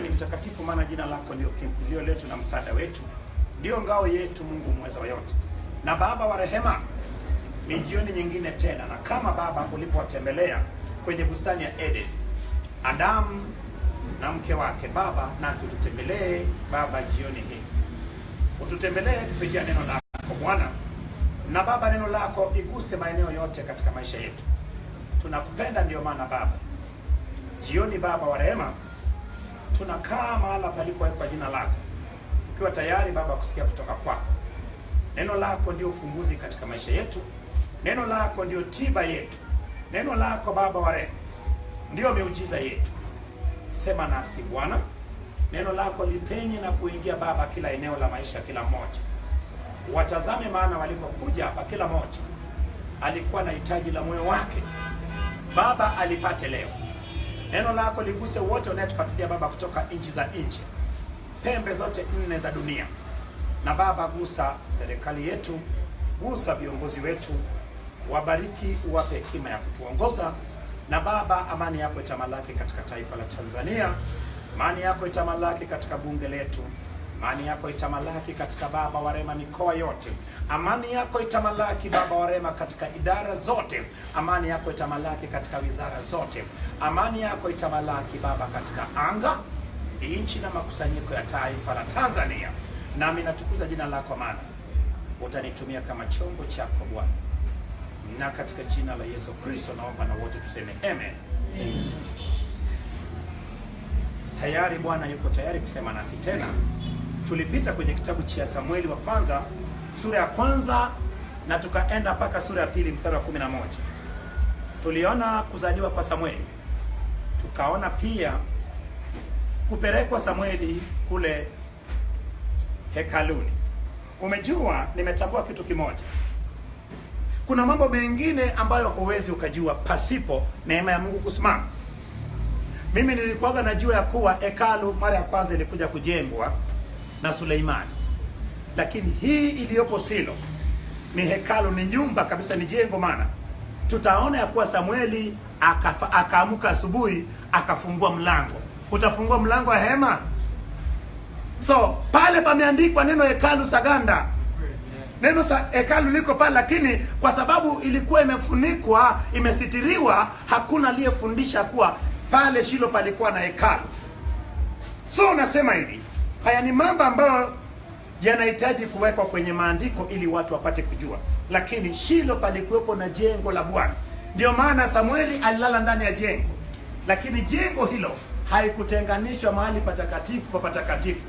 Ni mtakatifu, maana jina lako ndio kimbilio letu na msaada wetu, ndio ngao yetu, Mungu mweza wa yote na Baba wa rehema. Ni jioni nyingine tena, na kama Baba ulipowatembelea kwenye bustani ya Eden Adamu na mke wake, Baba nasi ututembelee Baba jioni hii, ututembelee kupitia neno lako Bwana. Na Baba, neno lako iguse maeneo yote katika maisha yetu. Tunakupenda, ndio maana Baba jioni, Baba wa rehema, tunakaa mahala palipowekwa jina lako, tukiwa tayari Baba kusikia kutoka kwako. Neno lako ndio ufunguzi katika maisha yetu, neno lako ndio tiba yetu, neno lako Baba wa rehema ndio miujiza yetu. Sema nasi Bwana, neno lako lipenye na kuingia Baba kila eneo la maisha kila mmoja. Watazame, maana walipokuja hapa kila mmoja alikuwa na hitaji la moyo wake. Baba alipate leo. Neno lako liguse wote wanaotufuatilia Baba kutoka nchi za nje, pembe zote nne za dunia. Na Baba, gusa serikali yetu, gusa viongozi wetu, wabariki, uwape hekima ya kutuongoza. Na Baba, amani yako itamalaki katika taifa la Tanzania, amani yako itamalaki katika bunge letu, amani yako itamalaki katika Baba wa rehema mikoa yote, amani yako itamalaki Baba wa rehema katika idara zote, amani yako itamalaki katika wizara zote, amani yako itamalaki Baba katika anga, nchi na makusanyiko ya taifa la Tanzania. Nami natukuza jina lako, maana utanitumia kama chombo chako Bwana, na katika jina la Yesu Kristo naomba na wote tuseme amen. Tayari Bwana yuko tayari kusema nasi tena. Tulipita kwenye kitabu cha Samueli wa kwanza sura ya kwanza na tukaenda mpaka sura ya pili mstari wa 11. Tuliona kuzaliwa kwa Samueli, tukaona pia kupelekwa Samueli kule hekaluni. Umejua, nimetambua kitu kimoja, kuna mambo mengine ambayo huwezi ukajua pasipo neema ya Mungu kusimama. Mimi nilikuwa najua ya kuwa hekalu mara ya kwanza ilikuja kujengwa na Suleimani, lakini hii iliyopo Silo ni hekalu, ni nyumba kabisa, ni jengo. Maana tutaona ya kuwa Samueli akaamka asubuhi akafungua mlango. Utafungua mlango wa hema? So pale pameandikwa neno hekalu Saganda, neno hekalu liko pale, lakini kwa sababu ilikuwa imefunikwa, imesitiriwa, hakuna aliyefundisha kuwa pale Shilo palikuwa na hekalu. So nasema hivi, haya ni mambo ambayo yanahitaji kuwekwa kwenye maandiko ili watu wapate kujua. Lakini Shilo palikuwepo na jengo la Bwana. Ndio maana Samueli alilala ndani ya jengo, lakini jengo hilo haikutenganishwa mahali patakatifu pa patakatifu.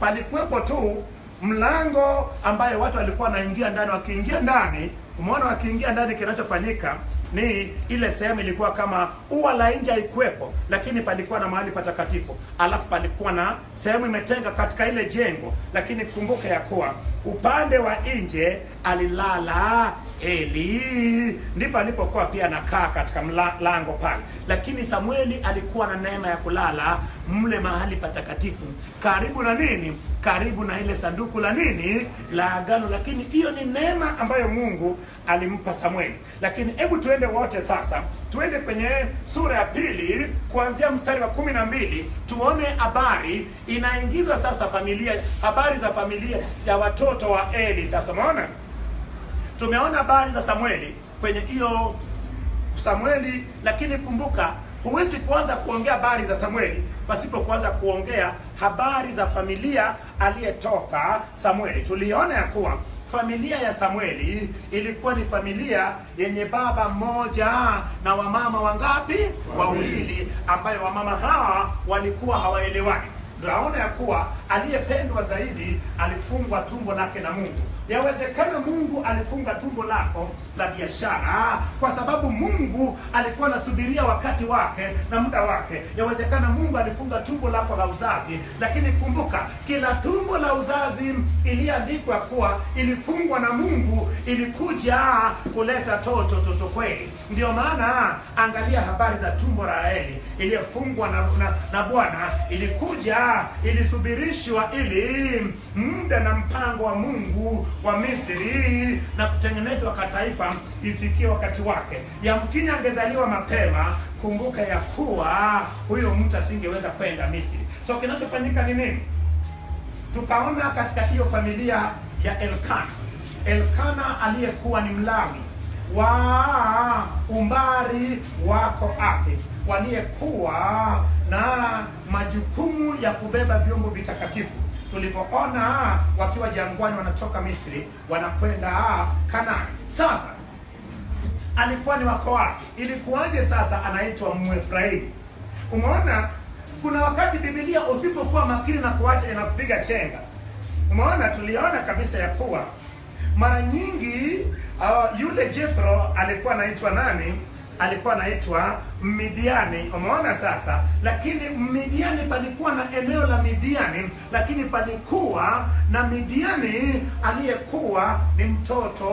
Palikuwepo tu mlango ambayo watu walikuwa wanaingia ndani. Wakiingia ndani, umeona, wakiingia ndani kinachofanyika ni ile sehemu ilikuwa kama ua la nje haikuwepo, lakini palikuwa na mahali patakatifu. Alafu palikuwa na sehemu imetenga katika ile jengo, lakini kumbuka ya kuwa upande wa nje alilala Eli, ndipo alipokuwa pia anakaa katika mlango pale. Lakini Samueli alikuwa na neema ya kulala mle mahali patakatifu, karibu na nini? Karibu na ile sanduku la nini? La agano. Lakini hiyo ni neema ambayo Mungu alimpa Samueli. Lakini hebu tuende wote sasa, tuende kwenye sura ya pili kuanzia mstari wa 12, tuone habari inaingizwa sasa familia, habari za familia ya watoto wa Eli. Sasa umeona, tumeona habari za Samueli kwenye hiyo Samueli, lakini kumbuka, huwezi kuanza kuongea habari za Samueli pasipo kuanza kuongea habari za familia aliyetoka Samueli. Tuliona ya kuwa familia ya Samueli ilikuwa ni familia yenye baba mmoja na wamama wangapi? Wawili, ambayo wamama hawa walikuwa hawaelewani. Tunaona ya kuwa aliyependwa zaidi alifungwa tumbo lake na Mungu. Yawezekana Mungu alifunga tumbo lako la biashara kwa sababu Mungu alikuwa anasubiria wakati wake na muda wake. Yawezekana Mungu alifunga tumbo lako la uzazi, lakini kumbuka, kila tumbo la uzazi iliandikwa kuwa ilifungwa na Mungu, ilikuja kuleta toto kweli. Ndio maana angalia habari za tumbo la Eli iliyofungwa na Bwana, ilikuja, ilisubirishwa ili muda na mpango wa Mungu wa Misri na kutengenezwa kwa taifa ifikie wakati wake. Yamkini angezaliwa mapema, kumbuka ya kuwa huyo mtu asingeweza kwenda Misri. So kinachofanyika ni nini? Tukaona katika hiyo familia ya Elkana aliyekuwa ni Mlawi wa umbari wako ake, waliyekuwa na majukumu ya kubeba vyombo vitakatifu. Tulipoona wakiwa jangwani wanatoka Misri wanakwenda Kanaani. Sasa alikuwa ni wako wake. Ilikuwaje sasa anaitwa Mwefraimu? Umeona, kuna wakati Biblia usipokuwa makini na kuacha inakupiga chenga. Umeona, tuliona kabisa ya kuwa mara nyingi yule Jethro alikuwa anaitwa nani? Alikuwa anaitwa Midiani. Umeona sasa, lakini Midiani palikuwa na eneo la Midiani, lakini palikuwa na Midiani aliyekuwa ni mtoto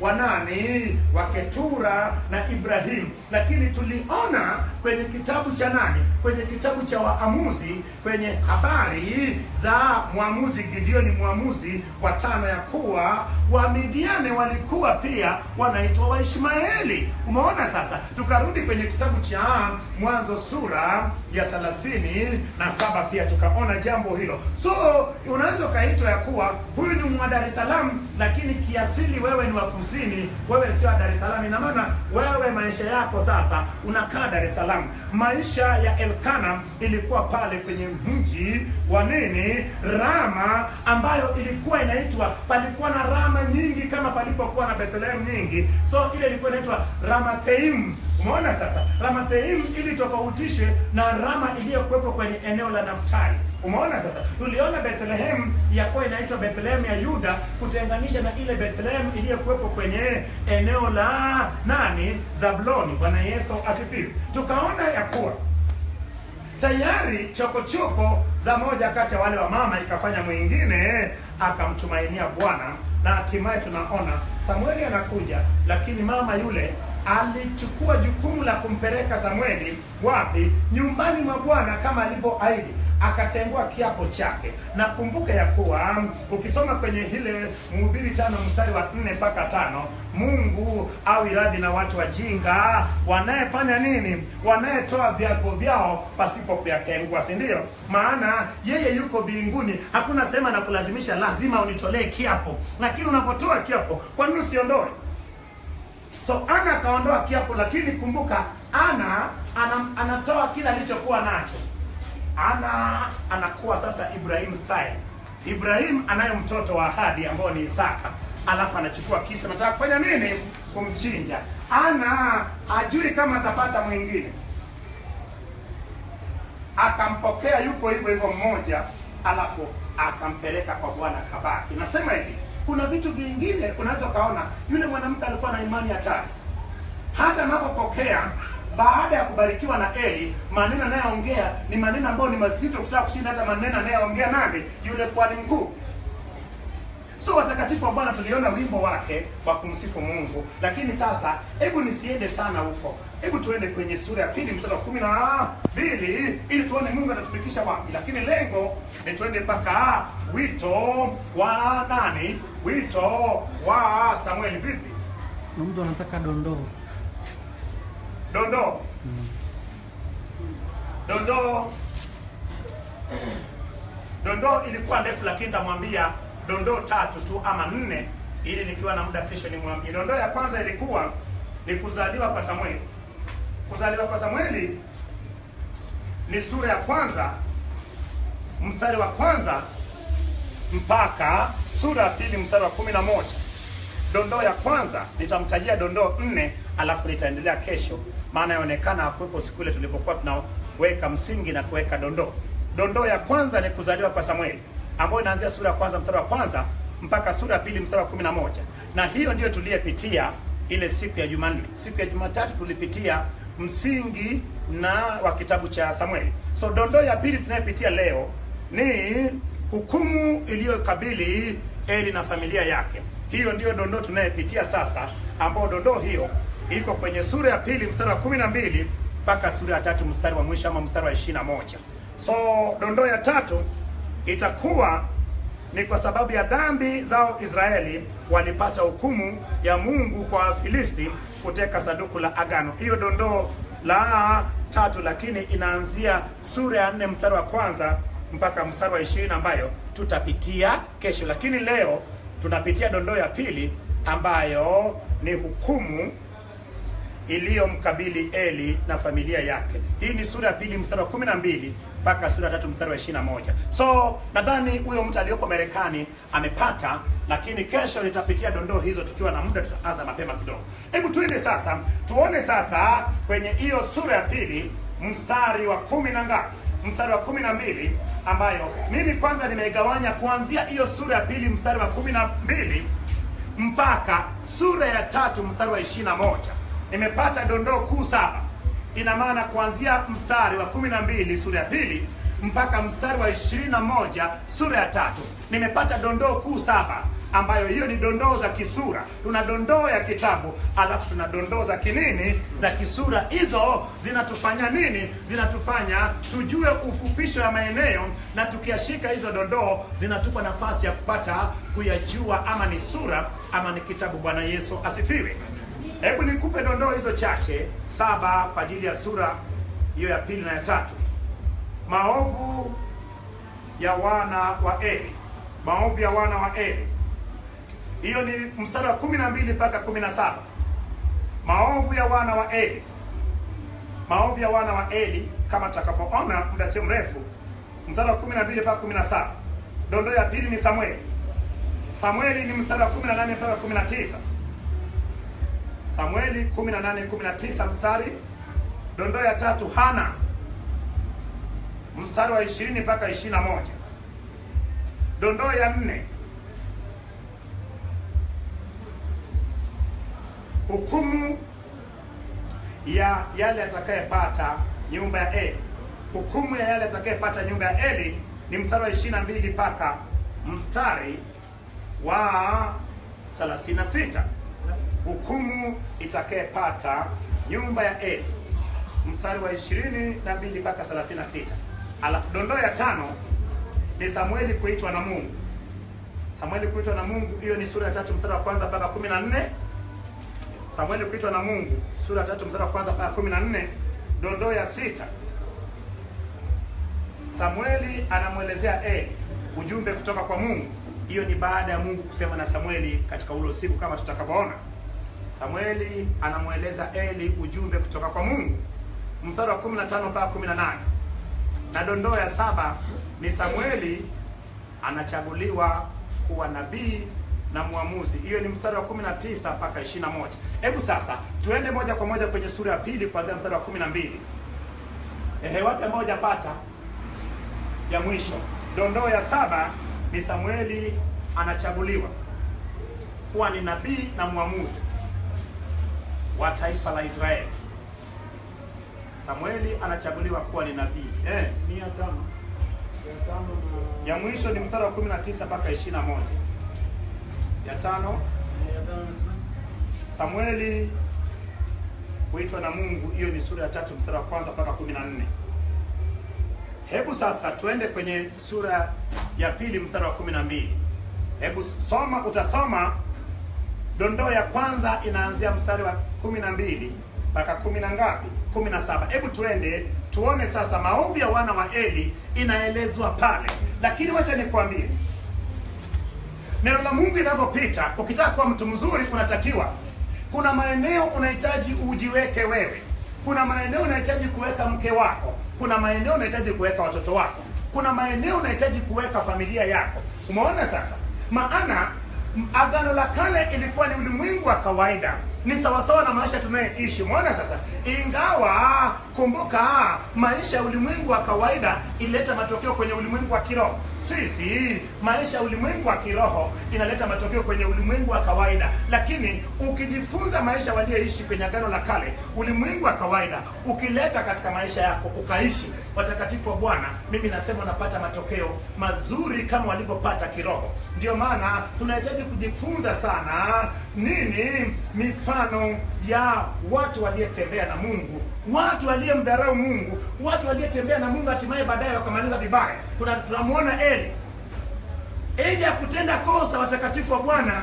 wa nani? Wa Ketura na Ibrahim. Lakini tuliona kwenye kitabu cha nani? Kwenye kitabu cha Waamuzi, kwenye habari za mwamuzi Gideoni, mwamuzi wa 5, ya kuwa wa Midiani walikuwa pia wanaitwa Waishmaeli. Umeona sasa, tukarudi kwenye kitabu cha Mwanzo sura ya 37 pia tukaona jambo hilo. So unaweza ukaitwa ya kuwa huyu ni mwa Dar es Salaam, lakini kiasili wewe ni wa kusini, wewe sio Dar es Salaam. Ina maana wewe maisha yako sasa unakaa Dar es Salaam. Maisha ya Elkana ilikuwa pale kwenye mji wa nini? Rama, ambayo ilikuwa inaitwa, palikuwa na Rama nyingi kama palipokuwa na Bethlehem nyingi. So ile ilikuwa inaitwa Ramatheim. Umeona sasa, Ramatheim ili tofautishwe na Rama iliyokuwepo kwenye eneo la Naftali. Umeona sasa, tuliona Bethlehem yakuwa inaitwa Bethlehem ya Yuda kutenganisha na ile Bethlehem iliyokuwepo kwenye eneo la nani? Zabuloni. Bwana Yesu asifiwe. Tukaona ya kuwa tayari chokochoko za moja kati ya wale wa mama ikafanya mwingine akamtumainia Bwana, na hatimaye tunaona Samueli anakuja, lakini mama yule alichukua jukumu la kumpeleka Samueli wapi? Nyumbani mwa Bwana kama alivyoahidi, akatengua kiapo chake. Na kumbuka ya kuwa ukisoma kwenye ile Mhubiri 5 mstari wa 4 mpaka 5, Mungu awi radhi na watu wajinga wanayefanya nini? Wanayetoa viapo vyao pasipo kuyatengua, si ndio? Maana yeye yuko mbinguni, hakuna sema na kulazimisha lazima unitolee kiapo. Lakini unapotoa kiapo, kwa nini usiondoe? So Ana akaondoa kiapo, lakini kumbuka Ana anatoa kila alichokuwa nacho. Ana anakuwa sasa Ibrahim style. Ibrahim anayo mtoto wa ahadi ambao ni Isaka, alafu anachukua kisu, anataka kufanya nini? Kumchinja. Ana ajui kama atapata mwingine, akampokea yuko hivyo hivyo mmoja, alafu akampeleka kwa Bwana kabaki. Nasema hivi, kuna vitu vingine unaweza kaona yule mwanamke alikuwa na imani hatari. Hata anapopokea baada ya kubarikiwa na Eli, maneno anayoongea ni maneno ambayo ni mazito kutaka kushinda hata maneno anayoongea nani? Yule kwani mkuu. So watakatifu wa Bwana tuliona wimbo wake wa kumsifu Mungu. Lakini sasa hebu nisiende sana huko. Hebu tuende kwenye sura ya 2 mstari wa 12 ili tuone Mungu atatufikisha wapi. Lakini lengo ni tuende mpaka wito wa nani? Wito wa Samueli. Vipi? Mtu anataka dondoo. Dondoo. Dondoo ilikuwa ndefu, lakini nitamwambia dondoo 3 tu ama 4 ili nikiwa na muda kesho nimwambie. Dondoo ya kwanza ilikuwa ni kuzaliwa kwa Samueli. Kuzaliwa kwa Samueli ni sura ya 1 mstari wa 1 mpaka sura ya 2 mstari wa 11. Dondoo ya kwanza nitamtajia dondoo 4 alafu nitaendelea kesho, maana yaonekana hakuwepo siku ile tulipokuwa tunaweka msingi na kuweka dondoo. Dondoo ya kwanza ni kuzaliwa kwa Samueli, ambayo inaanzia sura ya 1 mstari wa 1 mpaka sura ya 2 mstari wa 11. Na hiyo ndiyo tuliyepitia ile siku ya Jumanne. Siku ya Jumatatu tulipitia msingi na wa kitabu cha Samueli. So dondoo ya pili tunayopitia leo ni hukumu iliyokabili Eli na familia yake. Hiyo ndiyo dondoo tunayopitia sasa, ambao dondoo hiyo iko kwenye sura ya 2 mstari wa 12 mpaka sura ya 3 mstari wa mwisho ama mstari wa 21. So dondoo ya 3 itakuwa ni kwa sababu ya dhambi zao Israeli walipata hukumu ya Mungu kwa Filisti kuteka sanduku la agano. Hiyo dondoo la 3, lakini inaanzia sura ya 4 mstari wa kwanza mpaka mstari wa 20 ambayo tutapitia kesho, lakini leo tunapitia dondoo ya pili ambayo ni hukumu iliyomkabili Eli na familia yake. Hii ni sura ya pili mstari wa 12 mpaka sura ya 3 mstari wa 21. So nadhani huyo mtu aliyopo Marekani amepata, lakini kesho nitapitia dondoo hizo tukiwa na muda, tutaanza mapema kidogo. Hebu tuende sasa tuone sasa kwenye hiyo sura ya pili mstari wa 10 na ngapi? Mstari wa 12, ambayo mimi kwanza nimeigawanya kuanzia hiyo sura ya pili mstari wa 12 mpaka sura ya 3 mstari wa 21. Nimepata dondoo kuu 7. Ina maana kuanzia mstari wa 12 sura ya pili mpaka mstari wa 21 sura ya 3 nimepata dondoo kuu 7, ambayo hiyo ni dondoo za kisura. Tuna dondoo ya kitabu, alafu tuna dondoo za kinini, za kisura. Hizo zinatufanya nini? Zinatufanya tujue ufupisho ya maeneo, na tukiashika hizo dondoo zinatupa nafasi ya kupata kuyajua ama ni sura ama ni kitabu. Bwana Yesu asifiwe. Hebu nikupe dondoo hizo chache 7 kwa ajili ya sura hiyo ya pili na ya 3. Maovu ya wana wa Eli. Maovu ya wana wa Eli. Hiyo ni mstari wa 12 mpaka 17. Maovu ya wana wa Eli. Maovu ya wana wa Eli, kama tutakapoona muda sio mrefu, mstari wa 12 mpaka 17. Dondoo ya pili ni Samueli. Samueli ni mstari wa 18 mpaka 19. Samueli 18-19 mstari. Dondoo ya 3 Hana, mstari wa 20 mpaka 21. Dondoo ya 4 hukumu ya yale atakayepata nyumba ya Eli. Hukumu ya yale atakayepata nyumba ya Eli ni mstari wa 22 mpaka mstari wa 36. Hukumu itakayepata nyumba ya Eli, mstari wa 22 mpaka 36. Alafu dondoo ya 5 ni Samueli kuitwa na Mungu. Samueli kuitwa na Mungu, hiyo ni sura ya 3 mstari wa kwanza mpaka 14. Samueli kuitwa na Mungu, sura ya 3 mstari wa kwanza mpaka 14. Dondoo ya 6, Samueli anamwelezea Eli ujumbe kutoka kwa Mungu. Hiyo ni baada ya Mungu kusema na Samueli katika ule usiku, kama tutakavyoona. Samueli anamweleza Eli ujumbe kutoka kwa Mungu, mstari wa 15 mpaka 18. Na dondoo ya 7 ni Samueli anachaguliwa kuwa nabii na muamuzi. Hiyo ni mstari wa 19 mpaka 21. Hebu sasa tuende moja kwa moja kwenye sura ya pili kuanzia mstari wa 12. Wapi ambao hujapata ya mwisho? Dondoo ya 7 ni Samueli anachaguliwa kuwa ni nabii na muamuzi wa taifa la Israeli. Samueli anachaguliwa kuwa ni nabii. Ya mwisho ni mstari wa 19 mpaka 21. Ya 5 Samueli kuitwa na Mungu, hiyo ni sura ya 3 mstari wa kwanza mpaka 14. Hebu sasa tuende kwenye sura ya pili mstari wa 12. Hebu soma, utasoma dondoo ya kwanza inaanzia mstari wa 12 mpaka 10 na ngapi? 17. Hebu tuende tuone sasa maovu ya wana wa Eli inaelezwa pale. Lakini wacha nikwambie, neno la Mungu linavyopita, ukitaka kuwa mtu mzuri unatakiwa, kuna maeneo unahitaji ujiweke wewe, kuna maeneo unahitaji kuweka mke wako, kuna maeneo unahitaji kuweka watoto wako, kuna maeneo unahitaji kuweka familia yako. Umeona sasa? Maana Agano la Kale ilikuwa ni ulimwengu wa kawaida, ni sawasawa na maisha tunayoishi. Umeona sasa? Ingawa kumbuka, maisha ya ulimwengu wa kawaida ileta matokeo kwenye ulimwengu wa kiroho. Sisi maisha ya ulimwengu wa kiroho inaleta matokeo kwenye ulimwengu wa kawaida, lakini ukijifunza maisha walioishi kwenye Agano la Kale, ulimwengu wa kawaida, ukileta katika maisha yako ukaishi watakatifu wa Bwana, mimi nasema unapata matokeo mazuri kama walivyopata kiroho. Ndio maana tunahitaji kujifunza sana nini mifano ya watu waliyetembea na Mungu, watu waliyemdharau Mungu, watu waliyetembea na Mungu hatimaye baadaye wakamaliza vibaya. Tunamuona Eli akutenda kosa, watakatifu wa Bwana.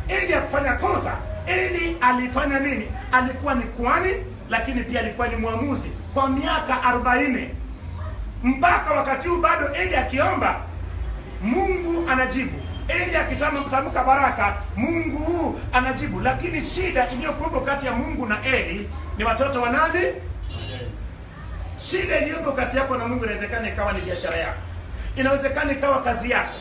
Eli akufanya kosa. Eli alifanya nini? Alikuwa ni kuhani, lakini pia alikuwa ni mwamuzi kwa miaka 40. Mpaka wakati huu bado Eli akiomba, Mungu anajibu. Eli akitamka baraka, Mungu anajibu. Lakini shida iliyokuwepo kati ya Mungu na Eli ni watoto wa nani? Shida iliyopo kati yako na Mungu inawezekana ikawa ni biashara yako, inawezekana ikawa kazi yako,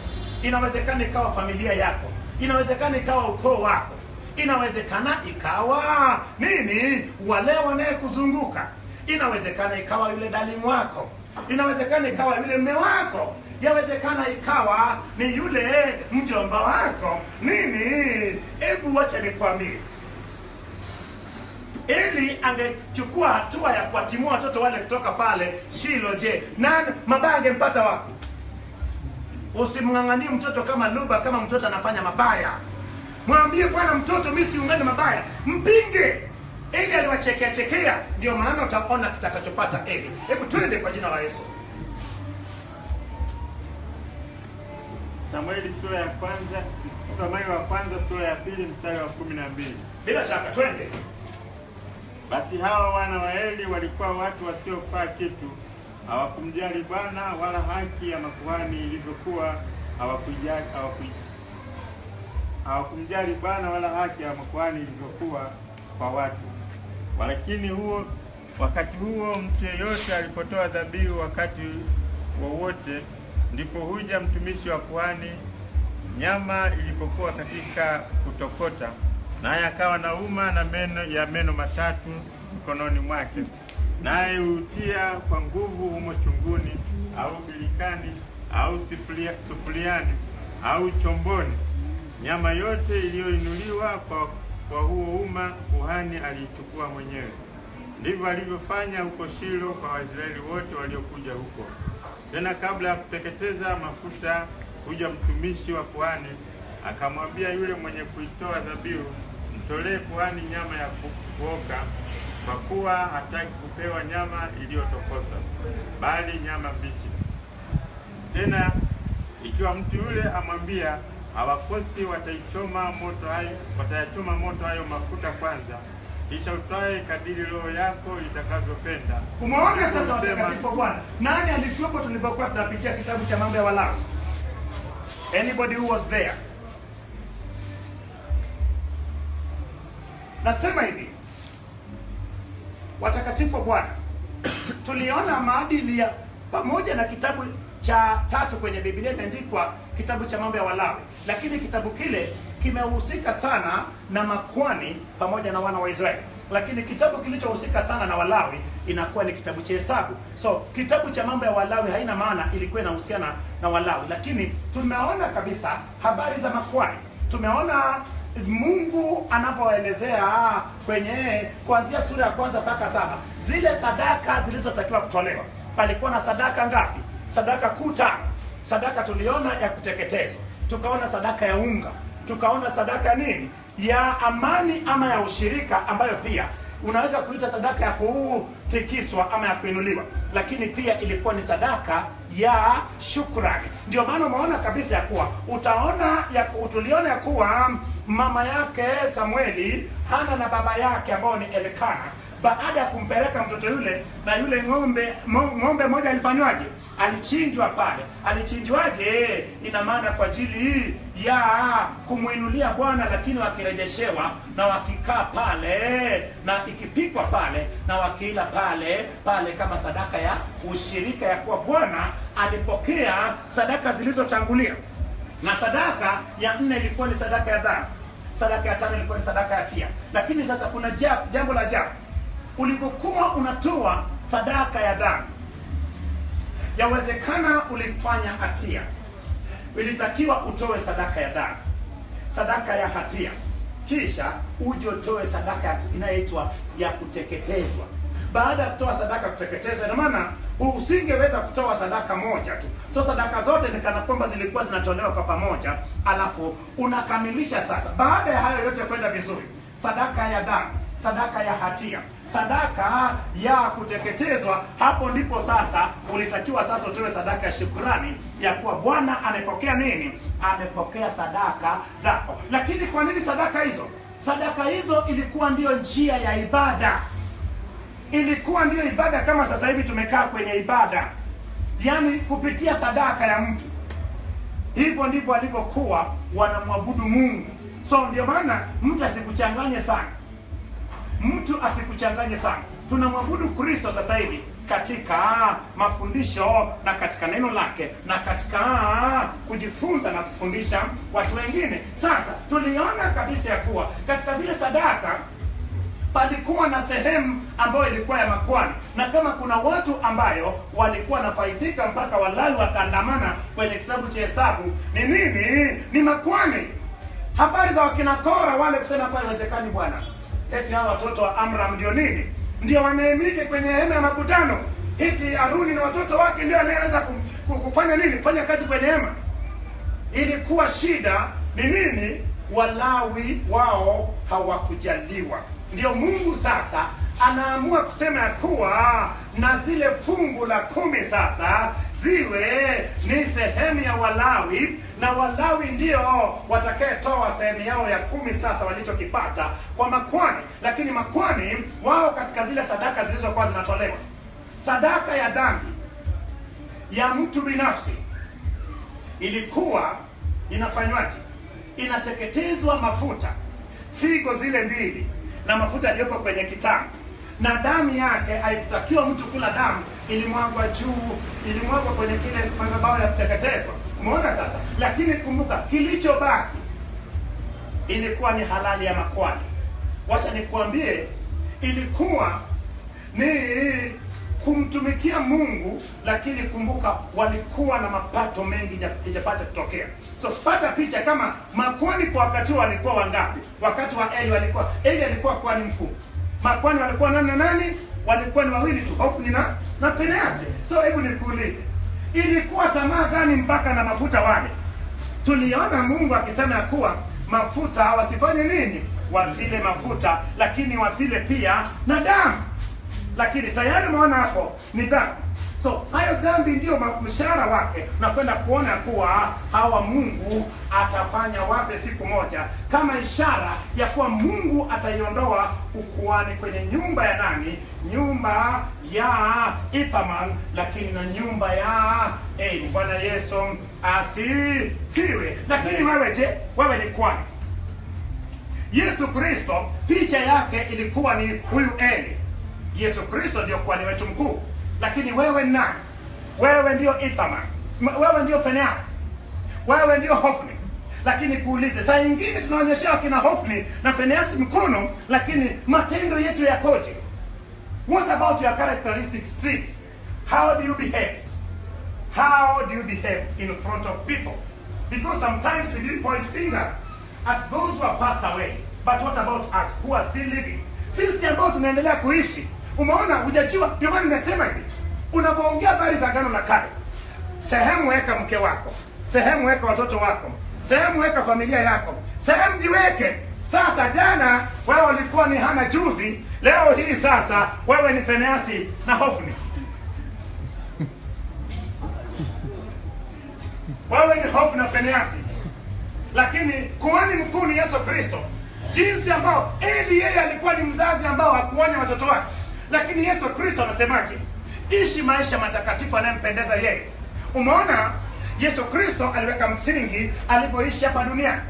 inawezekana ikawa familia yako, inawezekana ikawa ukoo wako, inawezekana ikawa nini, wale wanayekuzunguka, inawezekana ikawa yule dalimu wako, inawezekana ikawa yule mume wako, yawezekana ikawa ni yule mjomba wako nini. Hebu wacha nikwambie, Eli angechukua hatua ya kuwatimua watoto wale kutoka pale Shilo, je, nani mabaya angempata wapi? Usimng'ang'anie mtoto kama Luba, kama mtoto anafanya mabaya. Mwambie bwana, mtoto mimi siungane mabaya, mpinge. Eli aliwachekea, ndio maana utaona kitakachopata Eli. Hebu twende kwa jina la Yesu. Samueli sura ya kwanza, Samueli wa kwanza sura ya 2 mstari wa 12. Bila shaka twende. Basi hawa wana wa Eli walikuwa watu wasiofaa kitu, hawakumjali Bwana wala haki ya makuhani ilivyokuwa, hawakumjali Bwana wala haki ya makuhani ilivyokuwa kwa watu. Walakini wakati huo mtu yeyote alipotoa dhabihu wakati wowote, ndipo huja mtumishi wa kuhani nyama ilipokuwa katika kutokota, naye akawa na uma na meno matatu mkononi mwake, naye hutia kwa nguvu humo chunguni au bilikani au sufuriani au chomboni. Nyama yote iliyoinuliwa kwa huo uma kuhani aliichukua mwenyewe. Ndivyo alivyofanya huko Shilo kwa Waisraeli wote waliokuja huko. Tena kabla ya kuteketeza mafuta, huja mtumishi wa kuhani akamwambia yule mwenye kuitoa dhabihu, mtolee kuhani nyama ya kuoka, kwa kuwa hataki kupewa nyama iliyotokosa, bali nyama mbichi. Tena ikiwa mtu yule amwambia, hawakosi watayachoma moto hayo mafuta kwanza, kisha utoe kadiri roho yako itakavyopenda. Umeona sasa watakatifu wa Bwana, nani alikuwepo tulipokuwa tunapitia kitabu cha mambo ya Walawi? Anybody who was there? Nasema hivi, watakatifu wa Bwana, tuliona maadili ya pamoja na kitabu cha 3 kwenye Biblia imeandikwa kitabu cha mambo ya Walawi, lakini kitabu kile kimehusika sana na makwani pamoja na wana wa Israeli, lakini kitabu kilichohusika sana na Walawi inakuwa ni kitabu cha Hesabu. So kitabu cha mambo ya Walawi haina maana ilikuwa inahusiana na Walawi, lakini tumeona kabisa habari za makwani. Tumeona Mungu anapoelezea kwenye kuanzia sura ya 1 mpaka 7 zile sadaka zilizotakiwa kutolewa. Palikuwa na sadaka ngapi? Sadaka kuu 5. Sadaka tuliona ya kuteketezwa, tukaona sadaka ya unga, tukaona sadaka nini ya amani ama ya ushirika, ambayo pia unaweza kuita sadaka ya kutikiswa ama ya kuinuliwa, lakini pia ilikuwa ni sadaka ya shukrani. Ndio maana umeona kabisa ya kuwa tuliona ya kuwa mama yake Samueli Hana na baba yake ambao ni Elikana, baada ya kumpeleka mtoto yule, na yule ng'ombe moja alifanywaje? Alichinjwa pale. Alichinjwaje? Ina maana kwa ajili ya kumuinulia Bwana, lakini wakirejeshewa na wakikaa pale na ikipikwa pale na wakila pale kama sadaka ya ushirika, ya kuwa Bwana alipokea sadaka zilizotangulia. Na sadaka ya 4 ilikuwa ni sadaka ya dhambi, sadaka ya 5 ilikuwa ni sadaka ya hatia. Lakini sasa kuna jambo la ajabu. Ulipokuwa unatoa sadaka ya dhambi, yawezekana ulifanya hatia, ilitakiwa utoe sadaka ya dhambi, sadaka ya hatia, kisha uje utoe sadaka inayoitwa ya kuteketezwa. Baada ya kutoa sadaka kuteketezwa, ina maana usingeweza kutoa sadaka moja tu. So sadaka zote ni kana kwamba zilikuwa zinatolewa kwa pamoja, alafu unakamilisha sasa. Baada ya hayo yote kwenda vizuri, sadaka ya dhambi, sadaka ya hatia, sadaka ya kuteketezwa, hapo ndipo sasa ulitakiwa sasa utoe sadaka ya shukrani, ya kuwa Bwana amepokea nini? Amepokea sadaka zako. Lakini kwa nini sadaka hizo? Sadaka hizo ilikuwa ndiyo njia ya ibada. ilikuwa ndiyo ibada kama sasa hivi tumekaa kwenye ibada, yaani kupitia sadaka ya mtu. Hivyo ndivyo walivyokuwa wanamwabudu Mungu. So ndio maana mtu asikuchanganye sana, mtu asikuchanganye sana. Tunamwabudu Kristo sasa hivi katika mafundisho na katika neno lake na katika kujifunza na kufundisha watu wengine. Sasa tuliona kabisa ya kuwa katika zile sadaka palikuwa na sehemu ambayo ilikuwa ya makwani, na kama kuna watu ambayo walikuwa nafaidika mpaka Walawi wakaandamana kwenye kitabu cha Hesabu, ni nini? Ni makwani. Habari za wakina Kora wale kusema kwa haiwezekani bwana, eti hawa watoto wa Amram ndio nini, ndio wanaemike kwenye hema ya makutano, eti Haruni na watoto wake ndio anaweza kufanya nini, kufanya kazi kwenye hema. Ilikuwa shida ni nini? Walawi wao hawakujaliwa. Ndio Mungu sasa anaamua kusema ya kuwa na zile fungu la 10 sasa ziwe ni sehemu ya Walawi, na Walawi ndio watakayetoa sehemu yao ya 10 sasa walichokipata kwa makwani. Lakini makwani wao katika zile sadaka zilizokuwa zinatolewa, sadaka ya dhambi ya mtu binafsi ilikuwa inafanywaje? Inateketezwa mafuta, figo zile mbili na mafuta yaliyopo kwenye kitango, na damu yake haikutakiwa mtu kula damu, ilimwagwa juu, ilimwagwa kwenye kile madhabahu ya kuteketezwa. Umeona sasa? Lakini kumbuka, kilichobaki ilikuwa ni halali ya makwani. Wacha nikuambie, ilikuwa ni kumtumikia Mungu, lakini kumbuka walikuwa na mapato mengi ijapata kutokea. So pata picha kama makwani kwa wakati walikuwa wangapi? Wakati wa Eli alikuwa kwani mkuu. Makwani walikuwa nani na nani? Walikuwa ni wawili tu, Hofni na Finehasi. So hebu nikuulize, ilikuwa tamaa gani mpaka na mafuta wale? Tuliona Mungu akisema ya kuwa mafuta wasifanye nini? Wasile mafuta, lakini wasile pia na damu. Lakini tayari umeona hapo ni dhambi. So hayo dhambi ndio mshahara wake, na kwenda kuona kuwa hawa Mungu atafanya wafe siku moja, kama ishara ya kuwa Mungu ataiondoa ukuhani kwenye nyumba ya nani? Nyumba ya Ithamar, lakini na nyumba ya Eli. Bwana Yesu asifiwe. Lakini wewe je, wewe ni kwani? Yesu Kristo picha yake ilikuwa ni huyu Eli. Yesu Kristo ndio kwani wetu mkuu. Lakini wewe nani? Wewe ndio Ithamar, wewe ndio Finehasi, wewe ndio Hofni. Lakini kuulize, saa nyingine tunaonyesha kina Hofni na Finehasi mkono, lakini matendo yetu yakoje? What about your characteristic traits? How do you behave? How do you behave in front of people? Because sometimes we do point fingers at those who are passed away, but what about us who are still living? Sisi ambao tunaendelea kuishi. Umeona, hujajua. Ndio maana nimesema hivi, unapoongea habari za Agano la Kale, sehemu weka mke wako, sehemu weka watoto wako, sehemu weka familia yako, sehemu jiweke. Sasa jana wewe ulikuwa ni Hana, juzi, leo hii sasa wewe ni Finehasi na Hofni. Wewe ni Hofni na Finehasi. Lakini kuhani mkuu ni Yesu Kristo. Jinsi ambao Eli yeye alikuwa ni mzazi ambao hakuonya watoto wake, lakini Yesu Kristo anasemaje? Ishi maisha matakatifu anayempendeza yeye. Umeona, Yesu Kristo aliweka msingi alipoishi hapa duniani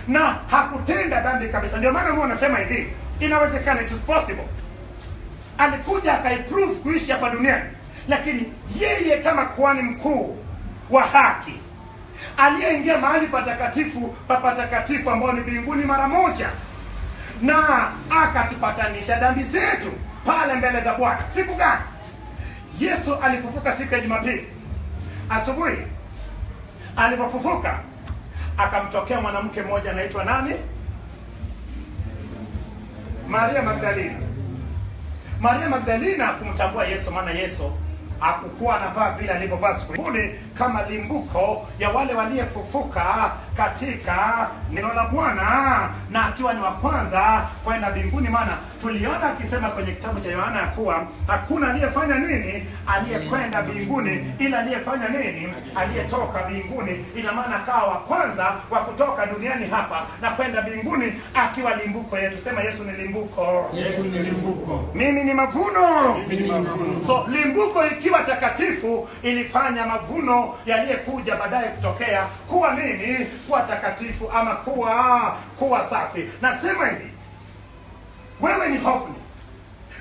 na hakutenda dhambi kabisa. Ndio maana Mungu anasema hivi, inawezekana, it is possible. Alikuja akaiprove kuishi hapa duniani, lakini yeye kama kuhani mkuu wa haki aliyeingia mahali patakatifu pa patakatifu ambao ni mbinguni mara moja, na akatupatanisha dhambi zetu pale mbele za Bwana. Siku gani? Yesu alifufuka siku ya Jumapili asubuhi. Alipofufuka akamtokea mwanamke mmoja anaitwa nani? Maria Magdalena. Maria Magdalena kumtambua Yesu, maana Yesu hakukuwa anavaa vile alivyovaa siku ile, kama limbuko ya wale waliofufuka katika neno la Bwana, na akiwa ni wa kwanza kwenda mbinguni. Maana tuliona akisema kwenye kitabu cha Yohana ya kuwa hakuna aliyefanya nini, aliyekwenda mbinguni, ila aliyefanya nini, aliyetoka mbinguni. Ina maana akawa wa kwanza wa kutoka duniani hapa na kwenda mbinguni, akiwa limbuko yetu. Sema Yesu ni limbuko. Yesu ni limbuko. Mimi ni mavuno. Mimi ni mavuno. So limbuko ikiwa takatifu ilifanya mavuno yaliyekuja baadaye kutokea kuwa nini? Kuwa takatifu ama kuwa safi. Nasema hivi, wewe ni Hofni.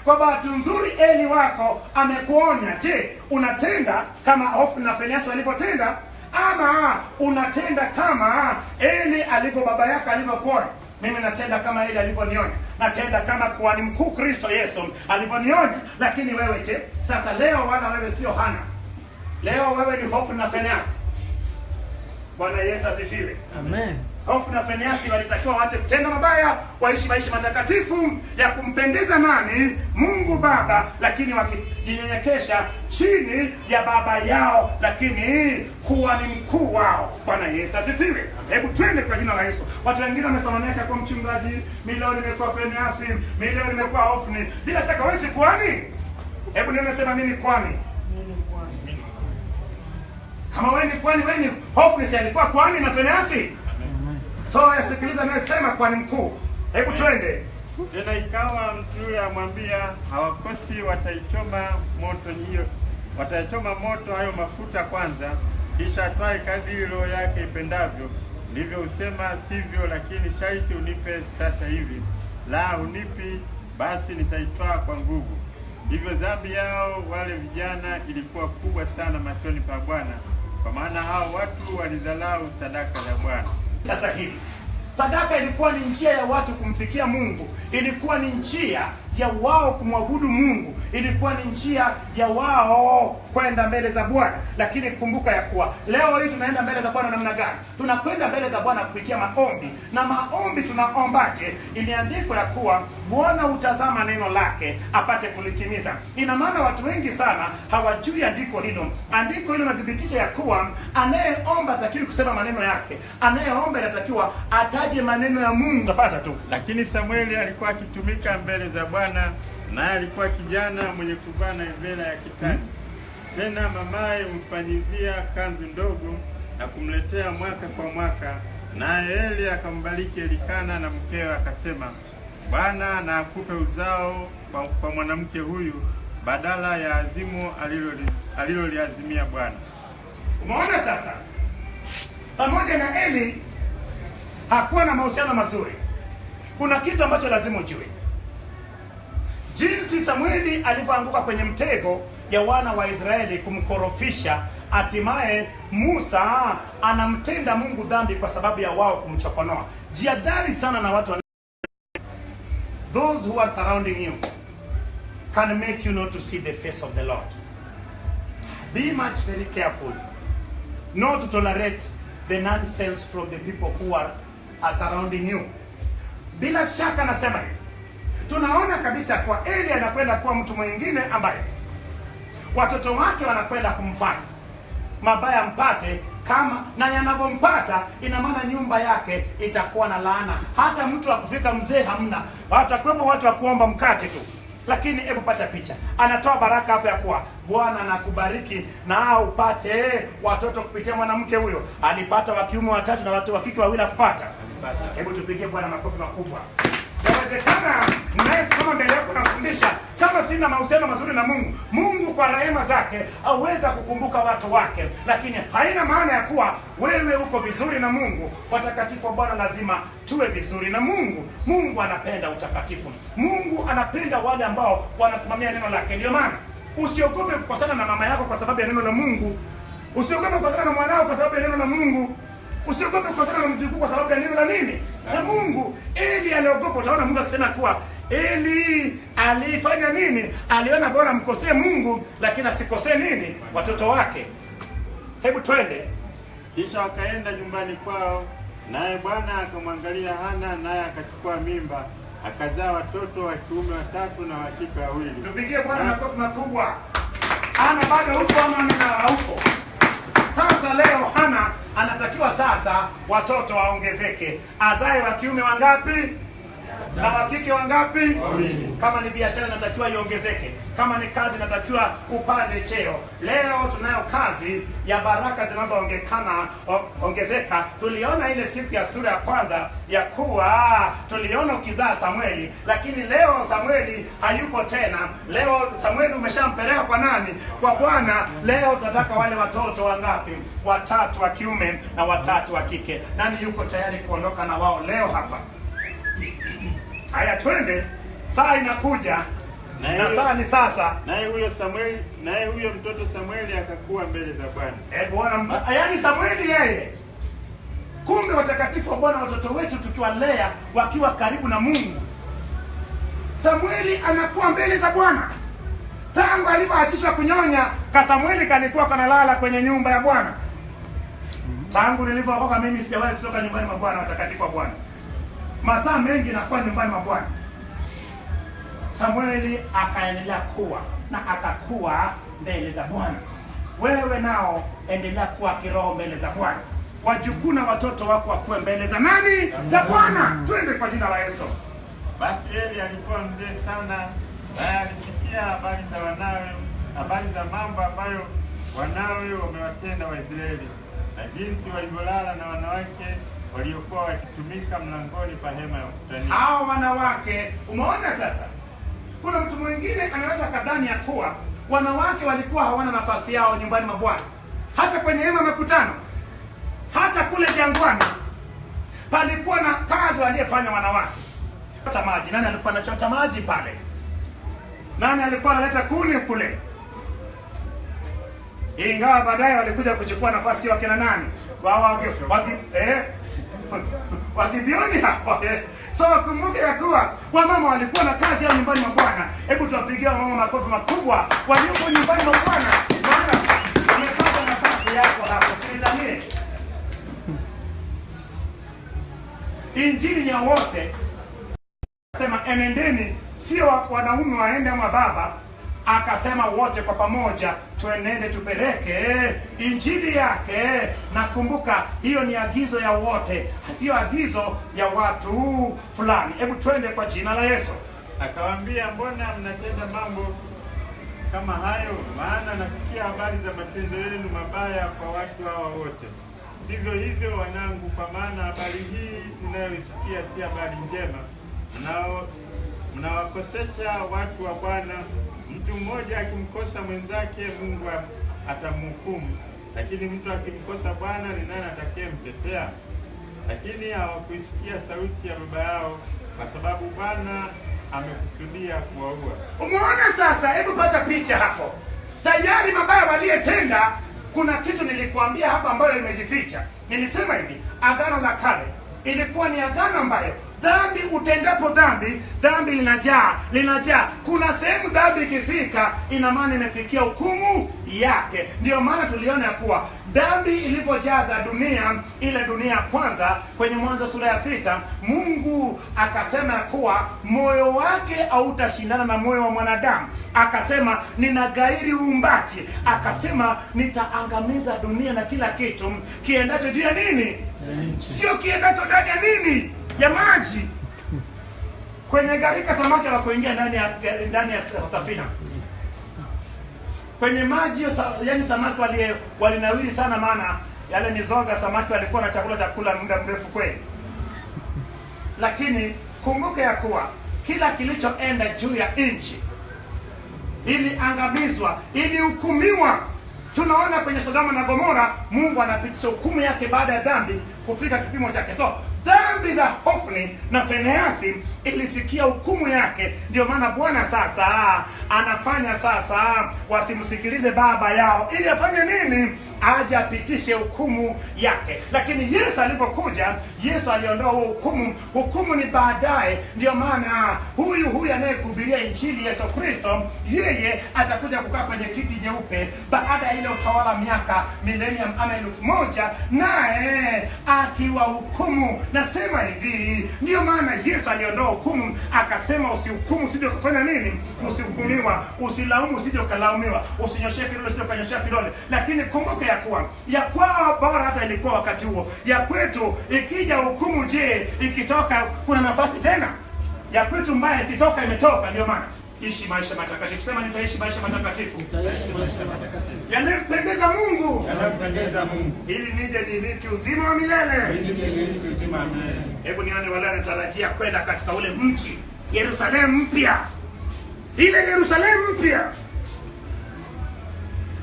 Kwa bahati nzuri Eli wako amekuonya. Je, unatenda kama Hofni na Finehasi walipotenda, ama unatenda kama Eli alivyo baba yako alivyokuonya? Mimi natenda kama Eli alivyonionya. Natenda kama kuhani mkuu Kristo Yesu alivyonionya. Lakini wewe je? Sasa leo wala wewe sio Hana. Leo wewe ni Hofni na Finehasi. Bwana Yesu asifiwe. Amen. Hofni na Finehasi walitakiwa waache kutenda mabaya, waishi maisha matakatifu ya kumpendeza nani? Mungu Baba, lakini wakijinyenyekesha chini ya baba yao, lakini kuwa ni mkuu wao. Bwana Yesu asifiwe. Hebu twende kwa jina la Yesu. Watu wengine wamesononeka kwa mchungaji, mimi leo nimekuwa Finehasi, mimi leo nimekuwa Hofni. Bila shaka wewe si kwani? Hebu nimesema mimi kwani? Kama wewe ni kwani, wewe ni Hofni, si alikuwa kwani na Finehasi? So yasikiliza anayesema kwani mkuu. Hebu twende. Tena ikawa mtu yule amwambia, hawakosi wataichoma moto hayo mafuta kwanza, kisha atwae kadiri roho yake ipendavyo. Ndivyo usema sivyo, lakini shaiti unipe sasa hivi, la unipi, basi nitaitwaa kwa nguvu. Ndivyo dhambi yao wale vijana ilikuwa kubwa sana machoni pa Bwana, kwa maana hao watu walidhalau sadaka za Bwana. Sasa hivi sadaka ilikuwa ni njia ya watu kumfikia Mungu, ilikuwa ni njia ya wao kumwabudu Mungu, ilikuwa ni njia ya wao kwenda mbele za Bwana. Lakini kumbuka ya kuwa leo hii tunaenda mbele za Bwana namna gani? Tunakwenda mbele za Bwana kupitia maombi. Na maombi tunaombaje? Imeandikwa ya kuwa Bwana hutazama neno lake apate kulitimiza. Ina maana watu wengi sana hawajui andiko hilo. Andiko hilo linathibitisha ya kuwa anayeomba hatakiwi kusema maneno yake, anayeomba inatakiwa ataje maneno ya Mungu. Utapata tu. Lakini Samueli alikuwa akitumika mbele za Bwana, naye alikuwa kijana mwenye kuvaa naivela ya kitani. Tena mamaye humfanyizia kanzu ndogo na kumletea mwaka kwa mwaka. Naye Eli akambariki Elikana na mkewe, akasema, Bwana na akupe uzao kwa mwanamke huyu badala ya azimu aliloliazimia Bwana. Umeona sasa? Pamoja na Eli hakuwa na mahusiano mazuri. Kuna kitu ambacho lazima ujue. Jinsi Samueli alivyoanguka kwenye mtego ya wana wa Israeli kumkorofisha, hatimaye Musa anamtenda Mungu dhambi kwa sababu ya wao kumchokonoa. Jihadhari sana na watu. Those who are surrounding you can make you not to see the face of the Lord. Be much very careful not to tolerate the nonsense from the people who are surrounding you. Bila shaka nasema hivi, tunaona kabisa kwa Eli anakwenda kuwa mtu mwingine ambaye watoto wake wanakwenda kumfanya mabaya mpate kama, na yanavyompata ina maana nyumba yake itakuwa na laana. Hata mtu akufika mzee hamna, watakuwepo watu wa kuomba mkate tu. Lakini hebu pata picha, anatoa baraka hapa ya kuwa Bwana anakubariki na upate watoto kupitia mwanamke huyo. Alipata wa kiume 3 na watu wa kike 2 akupata. Hebu tupigie Bwana makofi makubwa. Inawezekana mnayesimama mbele yako nafundisha kama sina mahusiano mazuri na Mungu. Mungu kwa rehema zake aweza kukumbuka watu wake, lakini haina maana ya kuwa wewe uko vizuri na Mungu. Watakatifu wa Bwana lazima tuwe vizuri na Mungu. Mungu anapenda utakatifu. Mungu anapenda wale ambao wanasimamia neno lake. Ndio maana usiogope kukosana na mama yako kwa sababu ya neno la Mungu. Usiogope kukosana na mwanao kwa sababu ya neno la Mungu. Usiogope kukosana na mjukuu kwa sababu ya neno la nini? Na Mungu. Eli aliogopa. Utaona Mungu akisema kuwa Eli alifanya nini? Aliona bora mkosee Mungu lakini asikosee nini? Watoto wake. Hebu twende. Kisha wakaenda nyumbani kwao, naye Bwana akamwangalia Hana, naye akachukua mimba, akazaa watoto wa kiume 3 na wa kike 2. Tupigie Bwana makofi makubwa. Hana bado huko ama hauko? Sasa leo Hana anatakiwa sasa sasa watoto waongezeke. Azae wa kiume wangapi? Na wa kike wangapi? Kama ni biashara inatakiwa iongezeke, kama ni kazi inatakiwa upande cheo. Leo tunayo kazi ya baraka zinazoongezeka. Tuliona ile siku ya sura ya kwanza ya kuwa tuliona ukizaa Samueli, lakini leo Samueli hayuko tena. Leo Samueli umeshampeleka kwa nani? Kwa Bwana. Leo tunataka wale watoto wangapi? 3 wa kiume na 3 wa kike. Nani yuko tayari kuondoka na wao leo hapa? Haya, twende. Saa inakuja na saa ni sasa. Naye huyo mtoto Samueli akakuwa mbele za Bwana. Bwana, yaani Samueli yeye. Kumbe watakatifu wa Bwana, watoto wetu tukiwalea wakiwa karibu na Mungu, Samueli anakuwa mbele za Bwana. Tangu alipoachishwa kunyonya, Samueli kalikuwa kanalala kwenye nyumba ya Bwana. Tangu nilipookoka mimi sijawahi kutoka nyumbani mwa Bwana, watakatifu wa Bwana. Masaa mengi nakuwa nyumbani mwa Bwana. Samueli akaendelea kuwa na akakuwa mbele za Bwana. Wewe nao endelea kuwa kiroho mbele za Bwana. Wajukuu na watoto wako wakuwe mbele za nani? Za Bwana. Twende kwa jina la Yesu. Basi Eli alikuwa mzee sana, naye alisikia habari za wanawe, habari za mambo ambayo wanawe wamewatenda Waisraeli, na jinsi walivyolala na wanawake waliokuwa wakitumika mlangoni pa hema ya kukutania. Hao wanawake, umeona sasa? Kuna mtu mwingine anaweza kadhani ya kuwa wanawake walikuwa hawana nafasi yao nyumbani mwa Bwana. Hata kwenye hema ya makutano, hata kule jangwani, palikuwa na kazi waliyefanya wanawake. Chota maji. Nani alikuwa anachota maji pale? Nani alikuwa analeta kuni kule? Ingawa baadaye walikuja kuchukua nafasi ya kina nani? Wagibioni hapo. So kumbuke ya kuwa wamama walikuwa na kazi yao nyumbani mwa Bwana. Hebu tuwapigie wamama makofi makubwa walioko nyumbani mwa Bwana. Maana umepata nafasi yako hapo. Usidhanie. Injili ni ya wote. Sema enendeni, sio wanaume waende ama baba. Akasema wote kwa pamoja tuenende tupeleke injili yake. Na kumbuka hiyo ni agizo ya wote, sio agizo ya watu fulani. Hebu twende kwa jina la Yesu. Akawaambia, mbona mnatenda mambo kama hayo? Maana nasikia habari za matendo yenu mabaya kwa watu hawa wote. Sivyo hivyo wanangu, kwa maana habari hii tunayoisikia si habari njema. Mnawakosesha watu wa Bwana. Mtu mmoja akimkosa mwenzake, Mungu atamhukumu, lakini mtu akimkosa Bwana, ni nani atakayemtetea? Lakini hawakuisikia sauti ya baba yao, kwa sababu Bwana amekusudia kuwaua. Umeona sasa? Hebu pata picha hapo. Tayari mabaya waliyetenda, kuna kitu nilikuambia hapa ambayo imejificha. Nilisema hivi, Agano la Kale ilikuwa ni agano ambayo dhambi, utendapo dhambi, dhambi linajaa. Kuna sehemu dhambi ikifika, ina maana imefikia hukumu yake. Ndio maana tuliona ya kuwa dhambi ilipojaza dunia, ile dunia ya kwanza, kwenye Mwanzo sura ya 6, Mungu akasema ya kuwa moyo wake hautashindana na moyo wa mwanadamu. Akasema ninagairi uumbaji. Akasema nitaangamiza dunia na kila kitu kiendacho juu ya nini? Sio kiendacho ndani ya nini? Ya maji. Kwenye gharika samaki hawakuingia ndani ya safina. Kwenye maji, yani samaki walinawiri sana, maana yale mizoga samaki walikuwa na chakula muda mrefu kweli. Lakini kumbuka ya kuwa kila kilichoenda juu ya nchi iliangamizwa, ilihukumiwa. Tunaona kwenye Sodoma na Gomora, Mungu anapitisha hukumu yake baada ya dhambi kufika kipimo chake. So dhambi za Hofni na Fineasi ilifikia hukumu yake. Ndio maana Bwana sasa anafanya sasa wasimsikilize baba yao, ili afanye nini? Aje apitishe hukumu yake. Lakini Yesu alipokuja, Yesu aliondoa hukumu. Hukumu ni baadaye. Ndio maana huyu anayekuhubiria injili, Yesu Kristo, yeye atakuja kukaa kwenye kiti jeupe baada ya ile utawala miaka millennium ama 1000, naye akiwa hukumu. Na Anasema hivi, ndio maana Yesu aliondoa hukumu, akasema usihukumu usije kufanya nini? Usihukumiwa, usilaumu usije ukalaumiwa, usinyoshe kidole usije ukanyosha kidole. Lakini kumbuka ya kwao bora hata ilikuwa wakati huo. Ya kwetu ikija hukumu, je, ikitoka kuna nafasi tena? Ya kwetu mbaya ikitoka imetoka. Ndio maana ishi maisha matakatifu. Sema nitaishi maisha matakatifu. Yanampendeza Mungu. Yanampendeza Mungu. Ili nije niliki uzima wa milele. Ili nije niliki uzima wa milele. Hebu nione wale wanatarajia kwenda katika ule mji Yerusalemu mpya. Ile Yerusalemu mpya.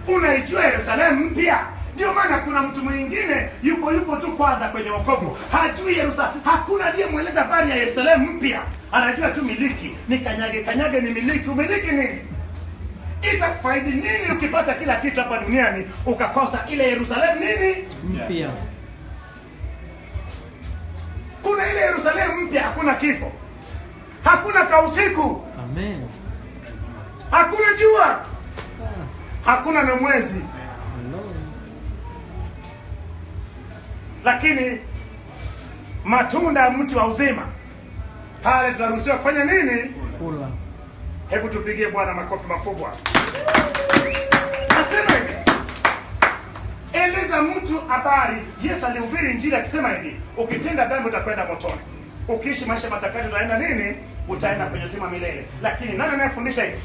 Unaijua Yerusalemu mpya? Ndio maana kuna mtu mwingine yupo tu kwanza kwenye wokovu, hajui Yerusalemu. Hakuna aliyemweleza habari ya Yerusalemu mpya. Anajua tu miliki, ni kanyage ni miliki. Umiliki nini? Itakufaidi nini ukipata kila kitu hapa duniani ukakosa ile Yerusalemu nini mpya? Kuna ile Yerusalemu mpya, hakuna kifo, hakuna kausiku, Amen. Hakuna jua, hakuna na mwezi. Lakini matunda ya mti wa uzima pale tunaruhusiwa kufanya nini? Kula. Hebu tupigie Bwana makofi makubwa. Nasema hivi, eleza mtu habari. Yesu alihubiri injili akisema hivi, ukitenda dhambi utakwenda motoni, ukiishi maisha matakatifu utaenda nini? Utaenda kwenye uzima milele. Lakini nani anayefundisha hivi?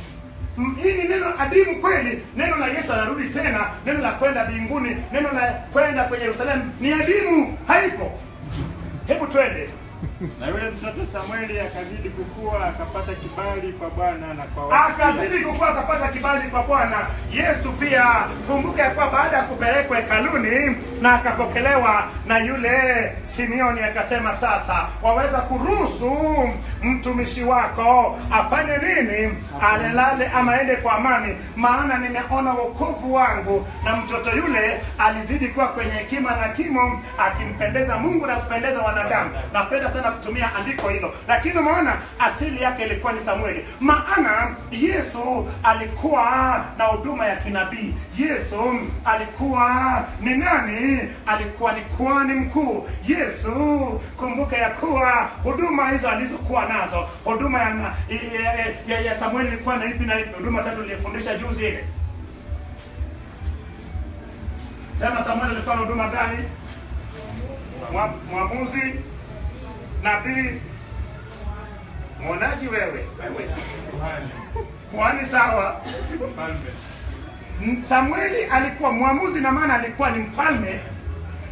Hii ni neno adimu kweli. Neno la Yesu anarudi tena, neno la kwenda mbinguni, neno la kwenda kwenye Yerusalemu ni adimu, haipo. Hebu twende. Na yule mtoto Samueli akazidi kukua, akapata kibali kwa Bwana na kwa watu. Akazidi kukua, akapata kibali kwa Bwana. Yesu pia, kumbuka ya kwa baada ya kupelekwa hekaluni na akapokelewa na yule Simeoni, akasema sasa waweza kuruhusu mtumishi wako afanye nini? Alelale ama aende kwa amani, maana nimeona wokovu wangu. Na mtoto yule alizidi kuwa kwenye hekima na kimo, akimpendeza Mungu na kupendeza wanadamu. Napenda sana kutumia andiko hilo, lakini umeona asili yake ilikuwa ni Samueli. Maana Yesu alikuwa na huduma ya kinabii. Yesu alikuwa ni nani? Alikuwa ni kuhani mkuu. Yesu, kumbuka ya kuwa huduma hizo alizokuwa nazo, huduma ya Samueli ilikuwa na ipi na ipi? Huduma tatu nilifundisha juzi ile. Sema Samueli alikuwa na huduma gani? Mwamuzi, nabii, mwonaji. Wewe kuhani, sawa. Samueli alikuwa mwamuzi, na maana alikuwa ni mfalme,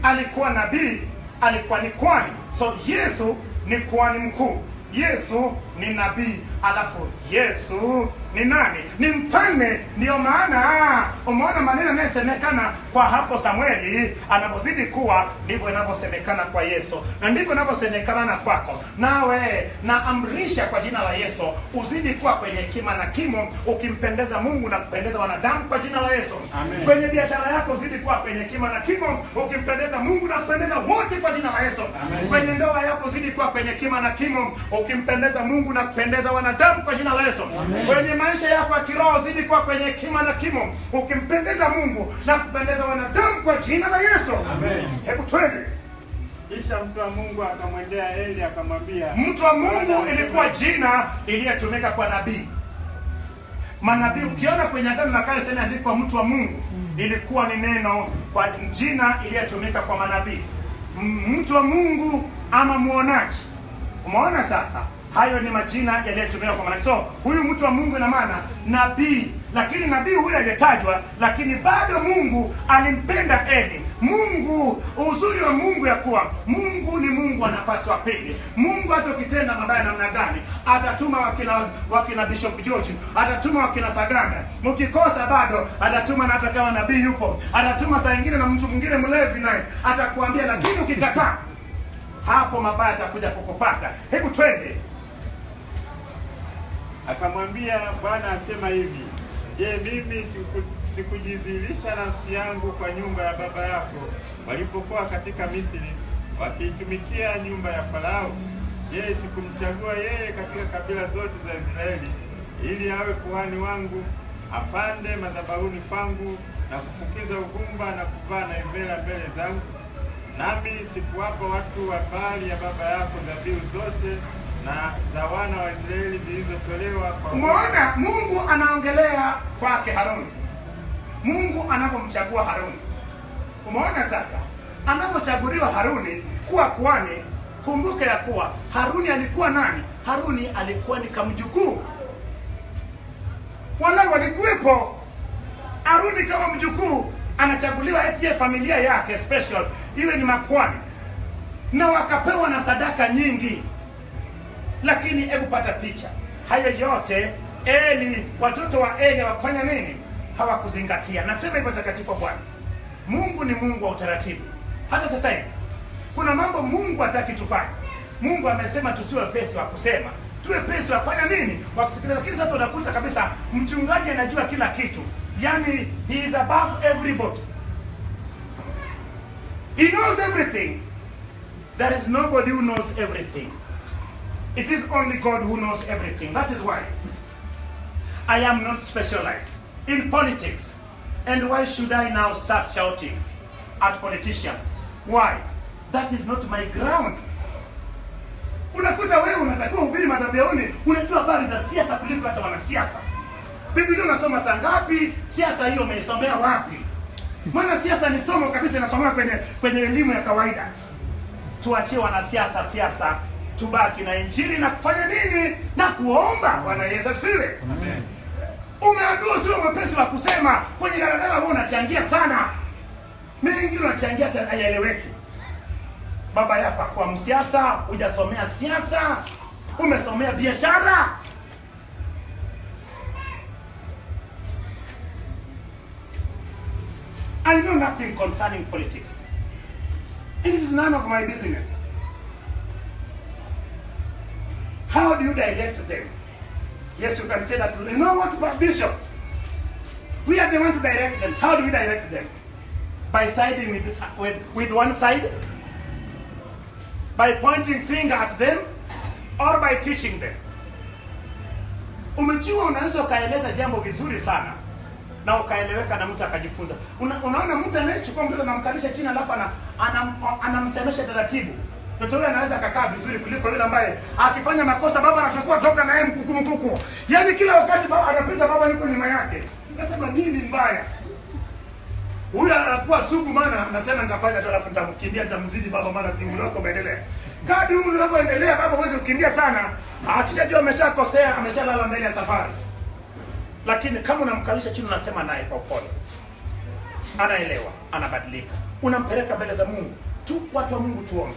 alikuwa nabii, alikuwa ni kuhani. So Yesu ni kuhani mkuu, Yesu ni nabii, alafu Yesu ni nani? Ni mfalme. Ndio maana umeona maneno yanayosemekana kwa hapo Samueli anapozidi kuwa, ndivyo inavyosemekana kwa Yesu, na ndivyo inavyosemekana na kwako. Nawe naamrisha kwa jina la Yesu uzidi kuwa kwenye hekima na kimo, ukimpendeza Mungu na kupendeza wanadamu kwa jina la Yesu. Amen. Kwenye biashara yako uzidi kuwa kwenye hekima na kimo, ukimpendeza Mungu na kupendeza wote kwa jina la Yesu. Amen. Kwenye ndoa yako uzidi kuwa kwenye hekima na kimo, ukimpendeza Mungu na kupendeza wanadamu kwa jina la Yesu. Amen. Kwenye maisha yako ya kiroho zidi kuwa kwenye hekima na kimo, ukimpendeza Mungu na kupendeza wanadamu kwa jina la Yesu. Amen. Hebu twende. Kisha mtu wa Mungu akamwendea Eli akamwambia. Mtu wa Mungu ilikuwa jina iliyotumika kwa nabii. Manabii ukiona kwenye Agano la Kale sema andikwa mtu wa Mungu, ilikuwa ni neno kwa jina iliyotumika kwa manabii. Mtu wa Mungu ama muonaji. Umeona sasa? Hayo ni majina yaliyotumika kwa manabii. So huyu mtu wa Mungu ina maana nabii, lakini nabii huyu hajatajwa, lakini bado Mungu alimpenda Eli. Mungu, uzuri wa Mungu ya kuwa Mungu ni Mungu wa nafasi wa pili. Mungu hata ukitenda mabaya namna gani, atatuma wakina Bishop George, atatuma wakina Saganda. Ukikosa bado atatuma, na hata kama nabii yupo atatuma saa nyingine na mtu mwingine mlevi naye atakuambia, lakini ukikataa hapo mabaya atakuja kukupata. Hebu twende. Akamwambia, Bwana asema hivi, je, mimi sikujidhihirisha nafsi yangu kwa nyumba ya baba yako walipokuwa katika Misri wakiitumikia nyumba ya Farao? Je, sikumchagua yeye katika kabila zote za Israeli ili awe kuhani wangu, apande madhabahuni pangu na kufukiza uvumba na kuvaa naivela mbele zangu? nami sikuwapa watu wa Baali ya baba yako dhabihu zote na za wana wa Israeli zilizotolewa kwa Umeona Mungu anaongelea kwake Haruni. Mungu anapomchagua Haruni. Umeona sasa anapochaguliwa Haruni kuwa kuhani, kumbuka ya kuwa Haruni alikuwa nani? Haruni alikuwa ni kamjukuu. Wala walikuwepo. Haruni kama mjukuu anachaguliwa eti familia yake special iwe ni makuhani. Na wakapewa na sadaka nyingi. Lakini hebu pata picha. Hayo yote Eli, watoto wa Eli wafanya nini? Hawakuzingatia. Nasema hivyo takatifu Bwana. Mungu ni Mungu wa utaratibu. Hata sasa hivi kuna mambo Mungu hataki tufanye. Mungu amesema tusiwe wepesi wa kusema, tuwe wepesi wa kufanya nini? Wa kusikiliza. Lakini sasa unakuta kabisa mchungaji anajua kila kitu. Yani he is above everybody. He knows everything. There is nobody who knows everything. It is only God who knows everything. That is why I am not specialized in politics. And why should I now start shouting at politicians? Why? That is not my ground. Unakuta wewe unatakiwa uhubiri madhabahuni, unajua habari za siasa kuliko hata wanasiasa. Biblia unasoma saa ngapi? Siasa hiyo umeisomea wapi? Maana siasa ni somo kabisa, inasomwa kwenye elimu ya kawaida. Tuachie wanasiasa siasa, tubaki na injili na kufanya nini? Na kuomba. Bwana Yesu asifiwe. Amen. Umeambiwa sio mwepesi wa kusema, kwenye daladala wewe unachangia sana. Mengi unachangia hata hayaeleweki. Baba yako kwa msiasa, hujasomea siasa, umesomea biashara. I know nothing concerning politics. It is none of my business. How do you direct them? Yes, you can say that. You know what, Bishop? We are the one to direct them. How do we direct them? By siding with one side? By pointing finger at them? Or by teaching them? Umejua unaweza ukaeleza jambo vizuri sana na ukaeleweka na mtu akajifunza. Unaona mtu anayechukua mtoto na mkalisha chini alafu anamsemesha taratibu. Mtoto yule anaweza akakaa vizuri kuliko yule ambaye akifanya makosa baba anachukua toka na yeye mkuku. Yaani kila wakati baba anapita, baba yuko nyuma yake. Nasema nini mbaya? Huyu anakuwa sugu, maana anasema nitafanya tu alafu nitamkimbia, nitamzidi baba, maana simu yako imeendelea. Kadri umri unavyoendelea baba huwezi kukimbia sana. Akishajua ameshakosea, ameshalala mbele ya safari. Lakini kama unamkalisha chini unasema naye kwa upole, anaelewa, anabadilika. Unampeleka mbele za Mungu. Tu watu wa Mungu tuombe.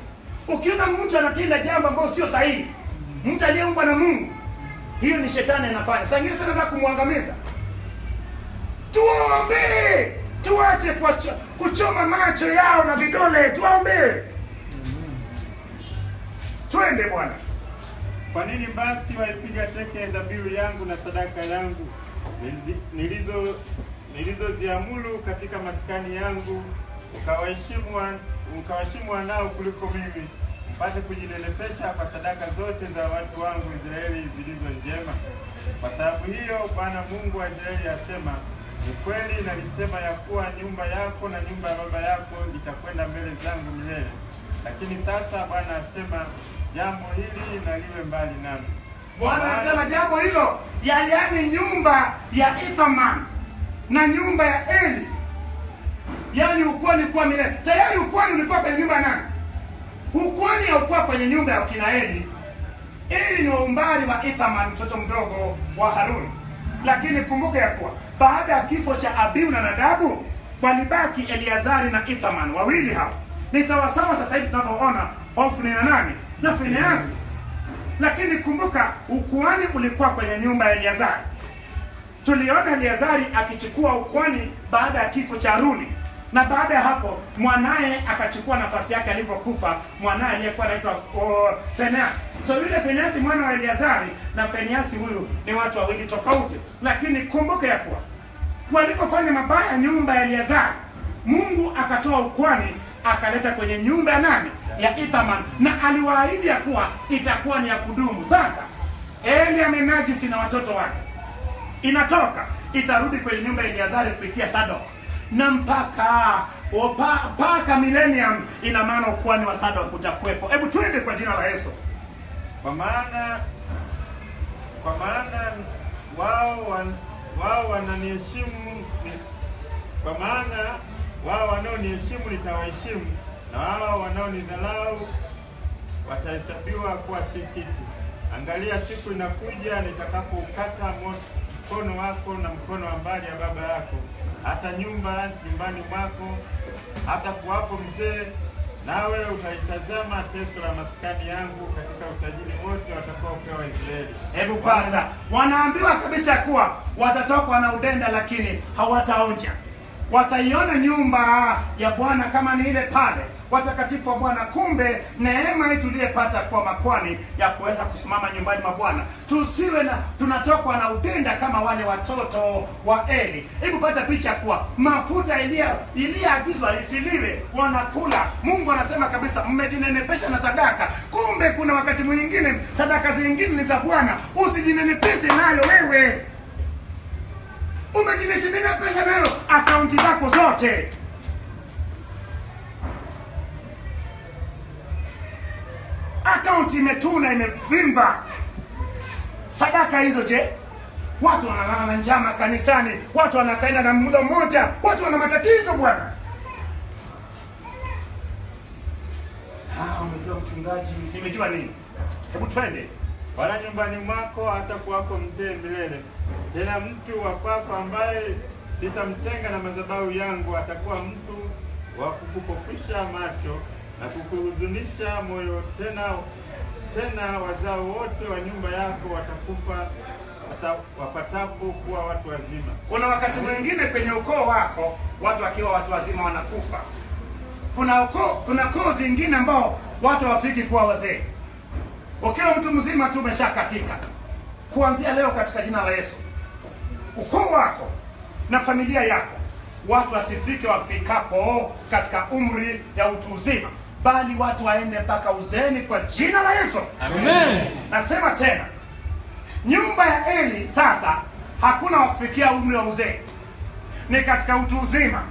Ukiona mtu anatenda jambo ambalo sio sahihi, mtu aliyeumbwa na Mungu, hiyo ni shetani anafanya. Sasa ingine tunataka kumwangamiza. Tuombe. Tuache kuchoma macho yao na vidole. Tuombe. Twende Bwana. Kwa nini basi waipiga teke dhabihu yangu na sadaka yangu nilizoziamuru katika maskani yangu, ukawaheshimu wanao kuliko mimi, mpate kujinenepesha kwa sadaka zote za watu wangu Israeli zilizo njema? Kwa sababu hiyo Bwana Mungu wa Israeli asema, ni kweli nalisema ya kuwa nyumba yako na nyumba ya baba yako itakwenda mbele zangu milele. Lakini sasa Bwana asema, jambo hili na liwe mbali nami. Bwana anasema jambo hilo, yaani nyumba ya Ithamar na nyumba ya Eli, yaani ukwani kwa milele. Tayari ukwani ulikuwa kwenye nyumba ya nani? Ukwani haukuwa kwenye nyumba ya kina Eli. Eli ni umbali wa Ithamar, mtoto mdogo wa Haruni. Lakini kumbuka ya kuwa baada ya kifo cha Abihu na Nadabu, walibaki Eleazari na Ithamar, wawili hao. Ni sawasawa sasa hivi tunavyoona Hofni na nani? Na Finehasi. Lakini kumbuka ukuhani ulikuwa kwenye nyumba ya Eleazari. Tuliona Eleazari akichukua ukuhani baada ya kifo cha Haruni. Na baada ya hapo mwanae akachukua nafasi yake alipokufa, mwanae aliyekuwa anaitwa Finehasi. So yule Finehasi mwana wa Eleazari na Finehasi huyu ni watu wawili tofauti. Lakini kumbuka ya kuwa walipofanya mabaya nyumba ya Eleazari, Mungu akatoa ukuhani akaleta kwenye nyumba ya nani? Ya Ithamar, na aliwaahidi ya kuwa itakuwa ni ya kudumu. Sasa Eli amenajisi na watoto wake, inatoka itarudi kwenye nyumba ya Eleazari kupitia Sadok, na mpaka mpaka millennium, ina maana ukuhani wa Sadoki utakuwepo. Hebu twende kwa jina la Yesu. Kwa maana wao wananiheshimu, kwa maana wao wanaoniheshimu nitawaheshimu, na wao wanaonidharau watahesabiwa kuwa si kitu. Angalia, siku inakuja nitakapoukata mkono wako na mkono wa mbali ya baba yako, hata nyumbani mwako hata kuwapo mzee, nawe utaitazama teso la maskani yangu katika utajiri wote watakaopewa Israeli. Hebu pata, wanaambiwa kabisa kuwa watatokwa na udenda, lakini hawataonja. Wataiona nyumba ya Bwana kama ni ile pale, watakatifu wa Bwana. Kumbe neema hii tuliyepata kwa makwani ya kuweza kusimama nyumbani mwa Bwana, tusiwe na tunatokwa na udenda kama wale watoto wa Eli. Hebu pata picha kuwa mafuta iliyoagizwa isiliwe, wanakula. Mungu anasema kabisa, mmejinenepesha na sadaka. Kumbe kuna wakati mwingine sadaka zingine ni za Bwana, usijinenepeshe nayo wewe. Umejinenepesha nayo akaunti zako zote. Akaunti imetuna, imevimba. Sadaka hizo je? Watu wanalala na njama kanisani, watu wanakaenda na muda mmoja, watu wana matatizo bwana. Umejua mchungaji, nimejua nini? Hebu twende. Wala nyumbani mwako hata kuwako mzee milele, tena mtu wa kwako ambaye sitamtenga na madhabahu yangu atakuwa mtu wa kukupofisha macho na kukuhuzunisha moyo. Tena wazao wote wa nyumba yako watakufa wapatapo kuwa watu wazima. Kuna wakati mwingine kwenye ukoo wako watu wakiwa watu wazima wanakufa. Kuna koo zingine ambao watu hawafiki kuwa wazee. Ukiwa mtu mzima tu umeshakatika. Kuanzia leo katika jina la Yesu, ukoo wako na familia yako watu wasifike wafikapo katika umri ya utu uzima, bali watu waende mpaka uzeni kwa jina la Yesu. Amen. Nasema tena, nyumba ya Eli sasa hakuna wakufikia umri wa uzee, ni katika utu uzima.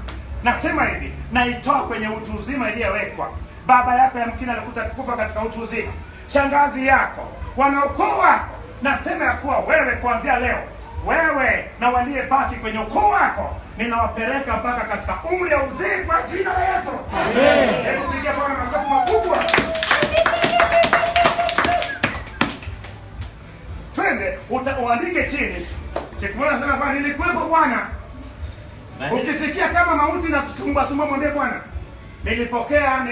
Nasema hivi, naitoa kwenye utu uzima iliyowekwa. Baba yako yamkini alikuta kufa katika utu uzima, shangazi yako, wanaukoo wako. Nasema ya kuwa wewe kuanzia leo, wewe na waliyebaki kwenye ukoo wako, ninawapeleka mpaka katika umri wa uzee kwa jina la Yesu. Amen. Hebu pigia Bwana makofi makubwa. Twende, uandike chini. Siku moja nasema Bwana, nilikuwepo Bwana. Ukisikia kama mauti na kusumbua mwambie Bwana, nilipokea,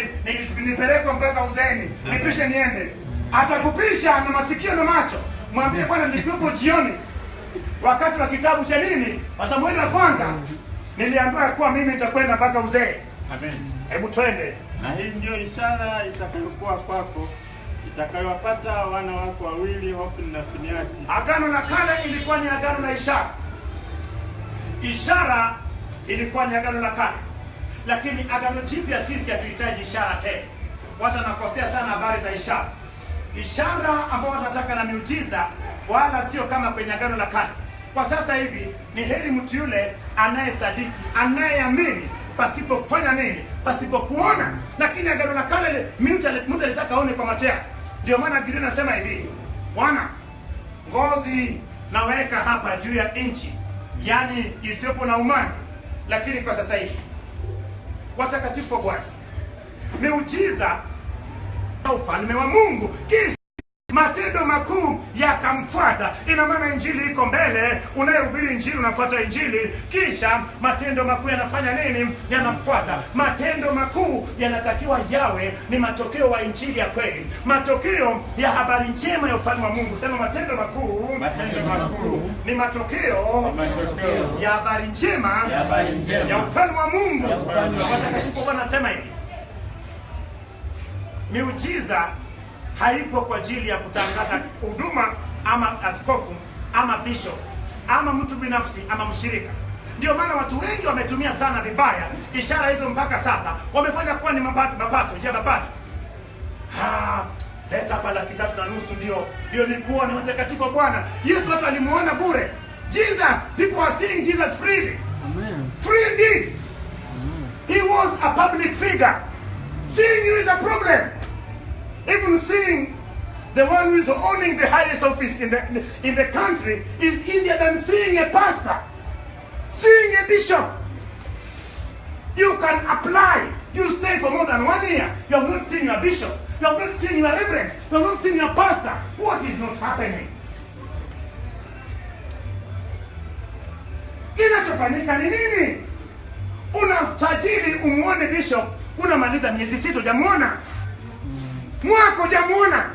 nilipelekwa mpaka uzeni, nipishe niende. Atakupisha na masikio na macho. Mwambie Bwana, nilikuwepo jioni wakati wa kitabu cha nini? Samueli wa kwanza. Niliambiwa kuwa mimi nitakwenda mpaka uzee. Amen. Hebu twende. Na hii ndio ishara itakayokuwa kwako, itakayowapata wana wako wawili, Hofni na Finehasi. Agano la kale ilikuwa ni agano la ishara. Ishara ilikuwa ni agano la kale. Lakini agano jipya sisi hatuhitaji ishara tena. Watu wanakosea sana habari za ishara. Ishara ambao wanataka na miujiza, wala sio kama kwenye agano la kale. Kwa sasa hivi ni heri mtu yule anayesadiki, anayeamini pasipo kufanya nini? Pasipo kuona. Lakini agano la kale mtu alitaka aone kwa macho yake. Ndio maana Biblia inasema hivi, Bwana, ngozi naweka hapa juu ya nchi, yani isiyopo na umani. Lakini kwa sasa hivi watakatifu wa Bwana, miujiza ufalme wa Mungu, kisha matendo makuu yakamfuata. Ina maana injili iko mbele, unayehubiri injili unafuata injili, kisha matendo makuu yanafanya nini? Yanamfuata. Matendo makuu yanatakiwa yawe ni matokeo wa injili ya kweli, matokeo ya habari njema ya ufalme wa Mungu. Sema matendo makuu ni matokeo ya habari njema ya ufalme wa Mungu. Watakatifu wanasema hivi, miujiza haipo kwa ajili ya kutangaza huduma ama askofu ama bishop ama mtu binafsi ama mshirika. Ndio maana watu wengi wametumia sana vibaya ishara hizo, mpaka sasa wamefanya kuwa ni mapato, njia mapato. Leta hapa 3.5 ndio nikuone. Watakatifu wa Bwana, Yesu watu alimuona bure. Jesus, people are seeing Jesus freely. Amen. Free indeed. He was a public figure. Seeing you is a problem. Even seeing the one who is owning the highest office in the country is easier than seeing a pastor, seeing a bishop. You can apply. You stay for more than 1 year. You have not seen your bishop. You have not seen your reverend. You have not seen your pastor. What is not happening? Kinachofanyika ni nini? Unatajiri umuone bishop, unamaliza miezi 6 hujamuona. Mwaka hujamuona.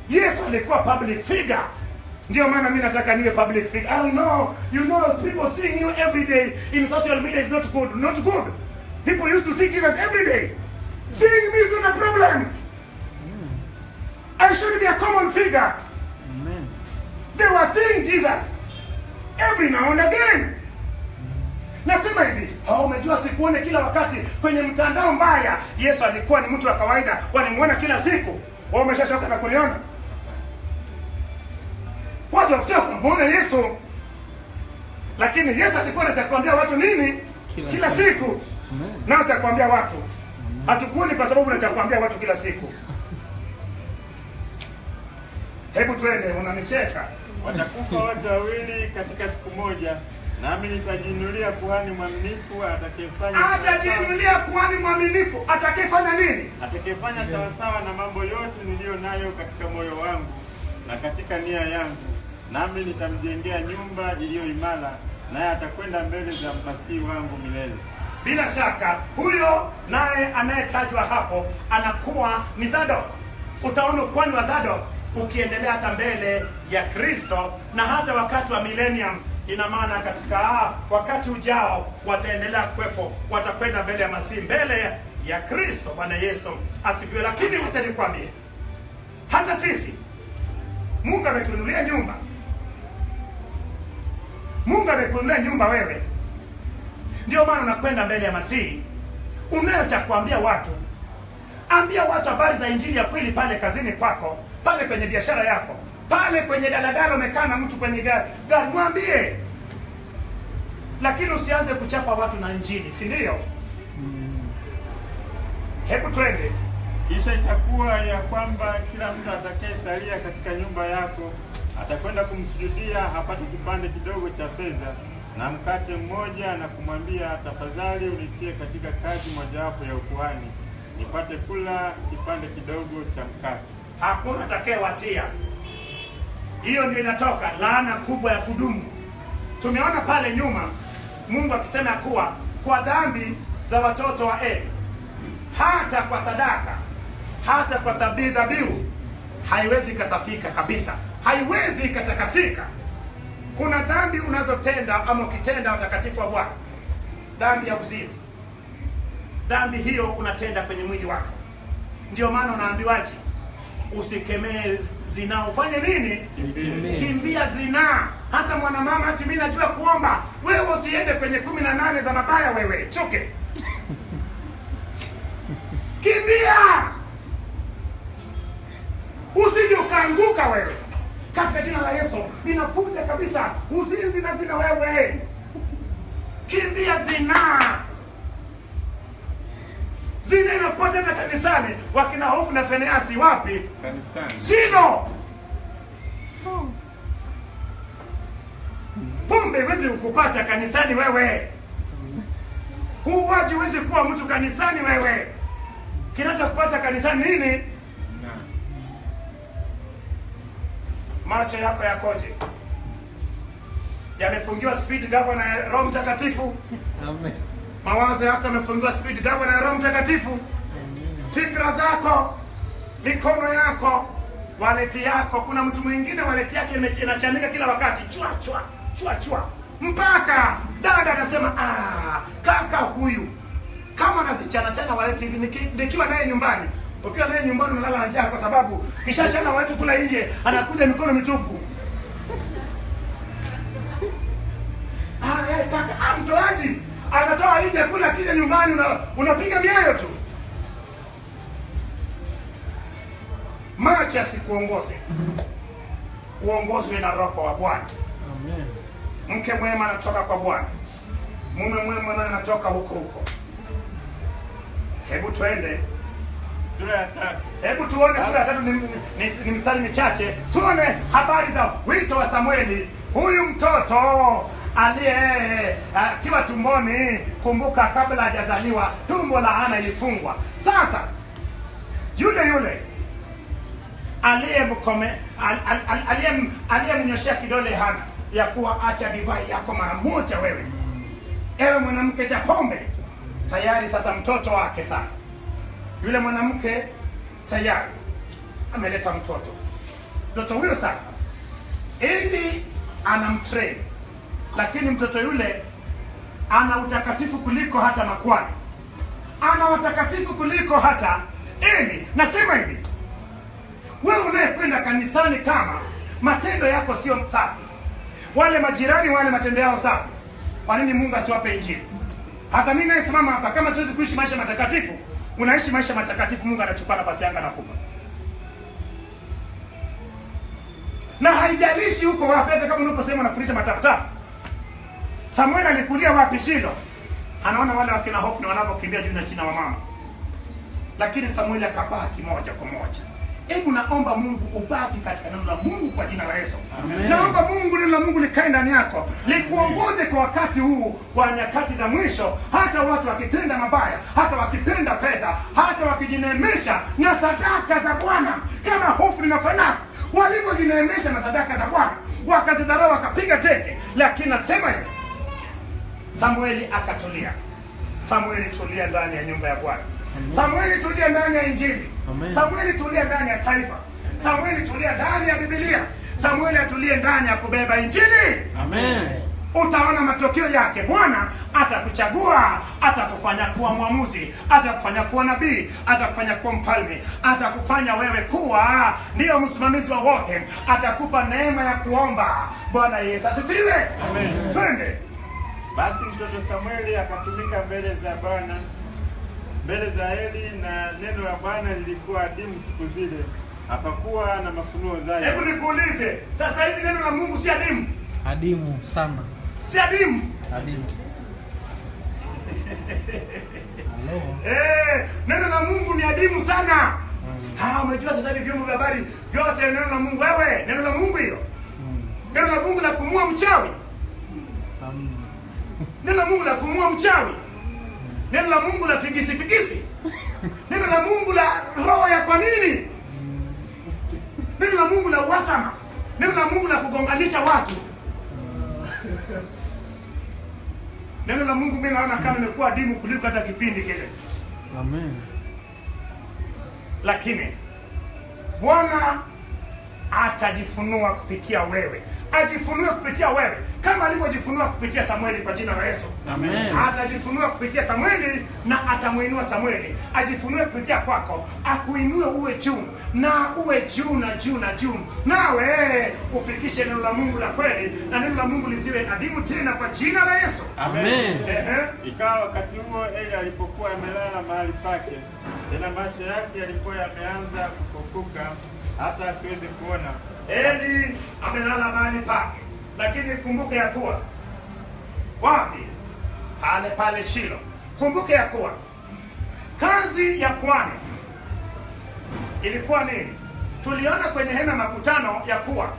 Yesu alikuwa public figure. Ndio maana mimi nataka niwe public figure. I know, you know, people seeing you every day in social media is not good. Not good. People used to see Jesus every day. Seeing me is not a problem. I should be a common figure. Amen. They were seeing Jesus every now and again. Nasema hivi, umejua sikuone kila wakati kwenye mtandao mbaya. Yesu alikuwa ni mtu wa kawaida, walimuona kila siku. Wao umeshachoka na kuliona. Watu wakutaka kumuona Yesu. Lakini Yesu alikuwa anatakwambia watu nini? Kila siku. Na atakwambia watu. Hatukuoni kwa sababu unatakwambia watu kila siku. Hebu twende, unanicheka. Watakufa watu wawili katika siku moja, nami nitajiinulia kuhani mwaminifu atakayefanya nini? Atakayefanya sawasawa na mambo yote niliyo nayo katika moyo wangu na katika nia yangu. Nami nitamjengea nyumba iliyo imara, naye atakwenda mbele za Masihi wangu milele. Bila shaka huyo naye anayetajwa hapo anakuwa ni Zadok. Utaona kwani wa Zadok ukiendelea hata mbele ya Kristo, na hata wakati wa millennium. Ina maana katika wakati ujao wataendelea kuwepo, watakwenda mbele ya Masihi, mbele ya Kristo. Bwana Yesu asifiwe. Lakini wacha nikwambie, hata sisi Mungu ametununulia nyumba. Mungu amekununulia nyumba wewe. Ndio maana unakwenda mbele ya Masihi. Unayocha kuambia watu, ambia watu habari za injili ya kweli pale kazini kwako, pale kwenye biashara yako, pale kwenye daladala umekaa na mtu kwenye gari, mwambie. Lakini usianze kuchapa watu na injili, si ndio? Hebu twende. Kisha itakuwa ya kwamba kila mtu atakayesalia katika nyumba yako atakwenda kumsujudia apate kipande kidogo cha fedha na mkate mmoja, na kumwambia, tafadhali unitie katika kazi mojawapo ya ukuhani, nipate kula kipande kidogo cha mkate. Hakuna atakayewatia. Hiyo ndio inatoka laana kubwa ya kudumu. Tumeona pale nyuma Mungu akisema kuwa kwa dhambi za watoto wa Eli, hata kwa sadaka, hata kwa dhabihu, haiwezi ikasafika kabisa, haiwezi ikatakasika. Kuna dhambi unazotenda ama ukitenda watakatifu wa Bwana, dhambi ya uzinzi. Dhambi hiyo unatenda kwenye mwili wako. Ndio maana unaambiwaje? Usikemee zinaa. Ufanye nini? Kimbia zinaa. Hata mwanamama, ati mimi najua kuomba, wewe usiende kwenye 18 za mabaya wewe. Choke. Kimbia. Usije ukaanguka wewe. Katika jina la Yesu, ninakuja kabisa uzinzi na zina wewe. Kimbia zinaa. Zina inapata hata kanisani. Wakina Hofu na Feneasi wapi? Kanisani. Sino. Pombe huwezi ukupata kanisani wewe. Huwaji huwezi kuwa mtu kanisani wewe. Kinachokupata kanisani nini? Macho yako yakoje? Yamefungiwa speed governor ya Roho Mtakatifu? Amen. Mawazo yako yamefungiwa speed governor ya Roho Mtakatifu? Fikra zako, mikono yako, waleti yako. Kuna mtu mwingine waleti yake inachanika kila wakati, chua chua chua chua, mpaka dada anasema kaka huyu kama anazichana chana waleti nikiwa naye nyumbani. Ukiwa naye nyumbani unalala na njaa, kwa sababu kisha chana watu kula nje anakuja mikono mitupu. Kaka mtoaji anatoa nje kula, kija nyumbani unapiga mioyo tu. Macho yasikuongoze. Uongozwe na Roho wa Bwana. Amen. Mke mwema anatoka kwa Bwana. Mume mwema naye anatoka huko huko. Hebu twende sura ya 3. Hebu tuone sura ya 3, ni mstari michache. Tuone habari za wito wa Samueli. Huyu mtoto aliye akiwa tumboni, kumbuka kabla hajazaliwa tumbo la Ana ilifungwa. Sasa yule aliyemnyoshea kidole Hana ya kuwa acha divai yako mara moja wewe, ewe mwanamke, cha pombe. Tayari sasa mtoto wake, sasa yule mwanamke tayari ameleta mtoto. Mtoto huyo sasa ili anamtrain, lakini mtoto yule ana utakatifu kuliko hata makwani, ana watakatifu kuliko hata Eli. Nasema hivi, wewe unayekwenda kanisani, kama matendo yako sio safi, wale majirani wale matendo yao safi, kwa nini Mungu asiwape injili? Hata mimi nayesimama hapa, kama siwezi kuishi maisha matakatifu, unaishi maisha matakatifu, Mungu anachukua nafasi yangu anakupa. Na haijalishi huko wapi, hata kama unaposema unafundisha mataputapu. Samuel alikulia wapi? Shilo. Anaona wale wakina Hofni wanapokimbia juu na chini wa mama. Lakini Samuel akabaki moja kwa moja. Hebu naomba Mungu ubaki katika neno la Mungu kwa jina la Yesu. Amen. Naomba Mungu, neno la Mungu likae ndani yako, likuongoze kwa wakati huu wa nyakati za mwisho. Hata watu wakitenda mabaya, hata wakipenda fedha, hata wakijineemesha na sadaka za Bwana, kama Hofni na Finehasi walivyojineemesha na sadaka za Bwana, wakazidharau, wakapiga teke. Lakini nasema hivi, Samueli akatulia. Samueli tulia ndani ya nyumba ya Bwana. Samueli tulia ndani ya Injili. Amen. Samueli tulia ndani ya taifa. Samueli tulia ndani ya Biblia. Samueli atulie ndani ya kubeba Injili. Amen. Utaona matokeo yake. Bwana atakuchagua, atakufanya kuwa mwamuzi, atakufanya kuwa nabii, atakufanya kuwa mfalme, atakufanya wewe kuwa ndio msimamizi wa wote, atakupa neema ya kuomba. Bwana Yesu asifiwe. Amen. Twende. Basi mtoto Samueli akatumika mbele za Bwana, mbele za Eli, na neno la Bwana lilikuwa adimu siku zile, hapakuwa na mafunuo zaidi. Hebu nikuulize, sasa hivi neno la Mungu si adimu? Adimu sana. Si adimu? Adimu. Neno la Mungu ni adimu sana. Umejua sasa hivi vyombo vya habari vyote neno la Mungu. Wewe, neno la Mungu hiyo. Neno la Mungu la kumua mchawi. Neno la Mungu la kumua mchawi. Neno la Mungu la figisi. Neno la Mungu la roho ya kwa nini. Neno la Mungu la uhasama. Neno la Mungu la kugonganisha watu. Neno la Mungu mimi naona kama imekuwa adimu kuliko hata kipindi kile. Amen. Lakini Bwana atajifunua kupitia wewe. Ajifunue kupitia wewe kama alivyojifunua kupitia Samueli kwa jina la Yesu. Amen. Atajifunua kupitia Samueli na atamuinua Samueli. Ajifunue kupitia kwako, akuinue uwe juu na uwe juu na juu na juu. Nawe ufikishe neno la Mungu la kweli, na neno la Mungu lisiwe adimu tena kwa jina la Yesu. Amen. Ikawa wakati huo Eli alipokuwa amelala mahali pake, tena macho yake yalikuwa yameanza kupofuka hata asiweze kuona. Eli amelala mahali pake, lakini kumbuke ya kuwa wapi? Pale Shilo. Kumbuke ya kuwa kazi ya kuhani ilikuwa nini? Tuliona kwenye hema makutano ya kuwa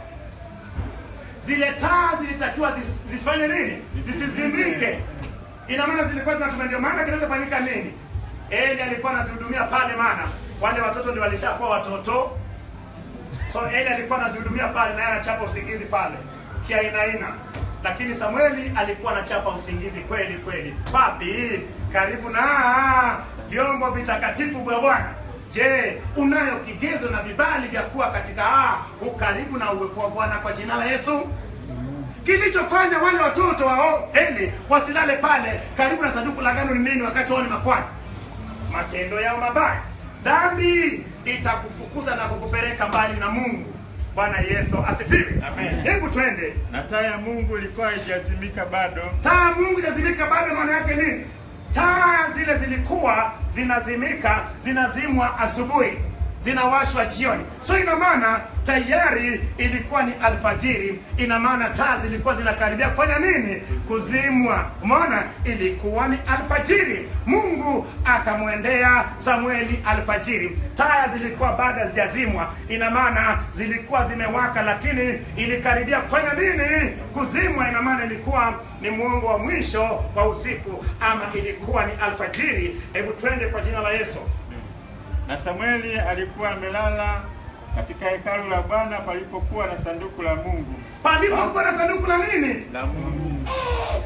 zile taa zilitakiwa zisifanye nini? Zisizimike. Ina maana zilikuwa zinatumia. Ndio maana kinachofanyika nini? Eli alikuwa anazihudumia pale, maana wale watoto ndio walishakuwa watoto. So Eli alikuwa anazihudumia pale, naye anachapa usingizi pale kiaina. Lakini Samueli alikuwa anachapa usingizi kweli kweli. Papi, karibu na vyombo vitakatifu vya Bwana. Je, unayo kigezo na vibali vya kuwa katika ukaribu na uwepo wa Bwana kwa jina la Yesu? Kilichofanya wale watoto wa Eli wasilale pale karibu na sanduku la agano ni nini wakati wao ni makwani? Matendo yao mabaya. Dhambi itakufukuza na kukupeleka mbali na Mungu. Bwana Yesu asifiwe. Amen. Hebu twende. Na taa ya Mungu ilikuwa haijazimika bado. Taa ya Mungu haijazimika bado, maana yake nini? Taa zile zilikuwa zinazimika, zinazimwa asubuhi. zinawashwa jioni. So ina maana tayari ilikuwa ni alfajiri, ina maana taa zilikuwa zinakaribia kufanya nini? Kuzimwa. Umeona, ilikuwa ni alfajiri. Mungu akamwendea Samueli alfajiri. Taa zilikuwa bado hazijazimwa, ina maana zilikuwa zimewaka, lakini ilikaribia kufanya nini? Kuzimwa. Ina maana ilikuwa ni muongo wa mwisho wa usiku, ama ilikuwa ni alfajiri. Hebu twende kwa jina la Yesu. Na Samueli alikuwa amelala katika hekalu la Bwana palipokuwa na sanduku la Mungu. Palipokuwa na sanduku la nini? La Mungu.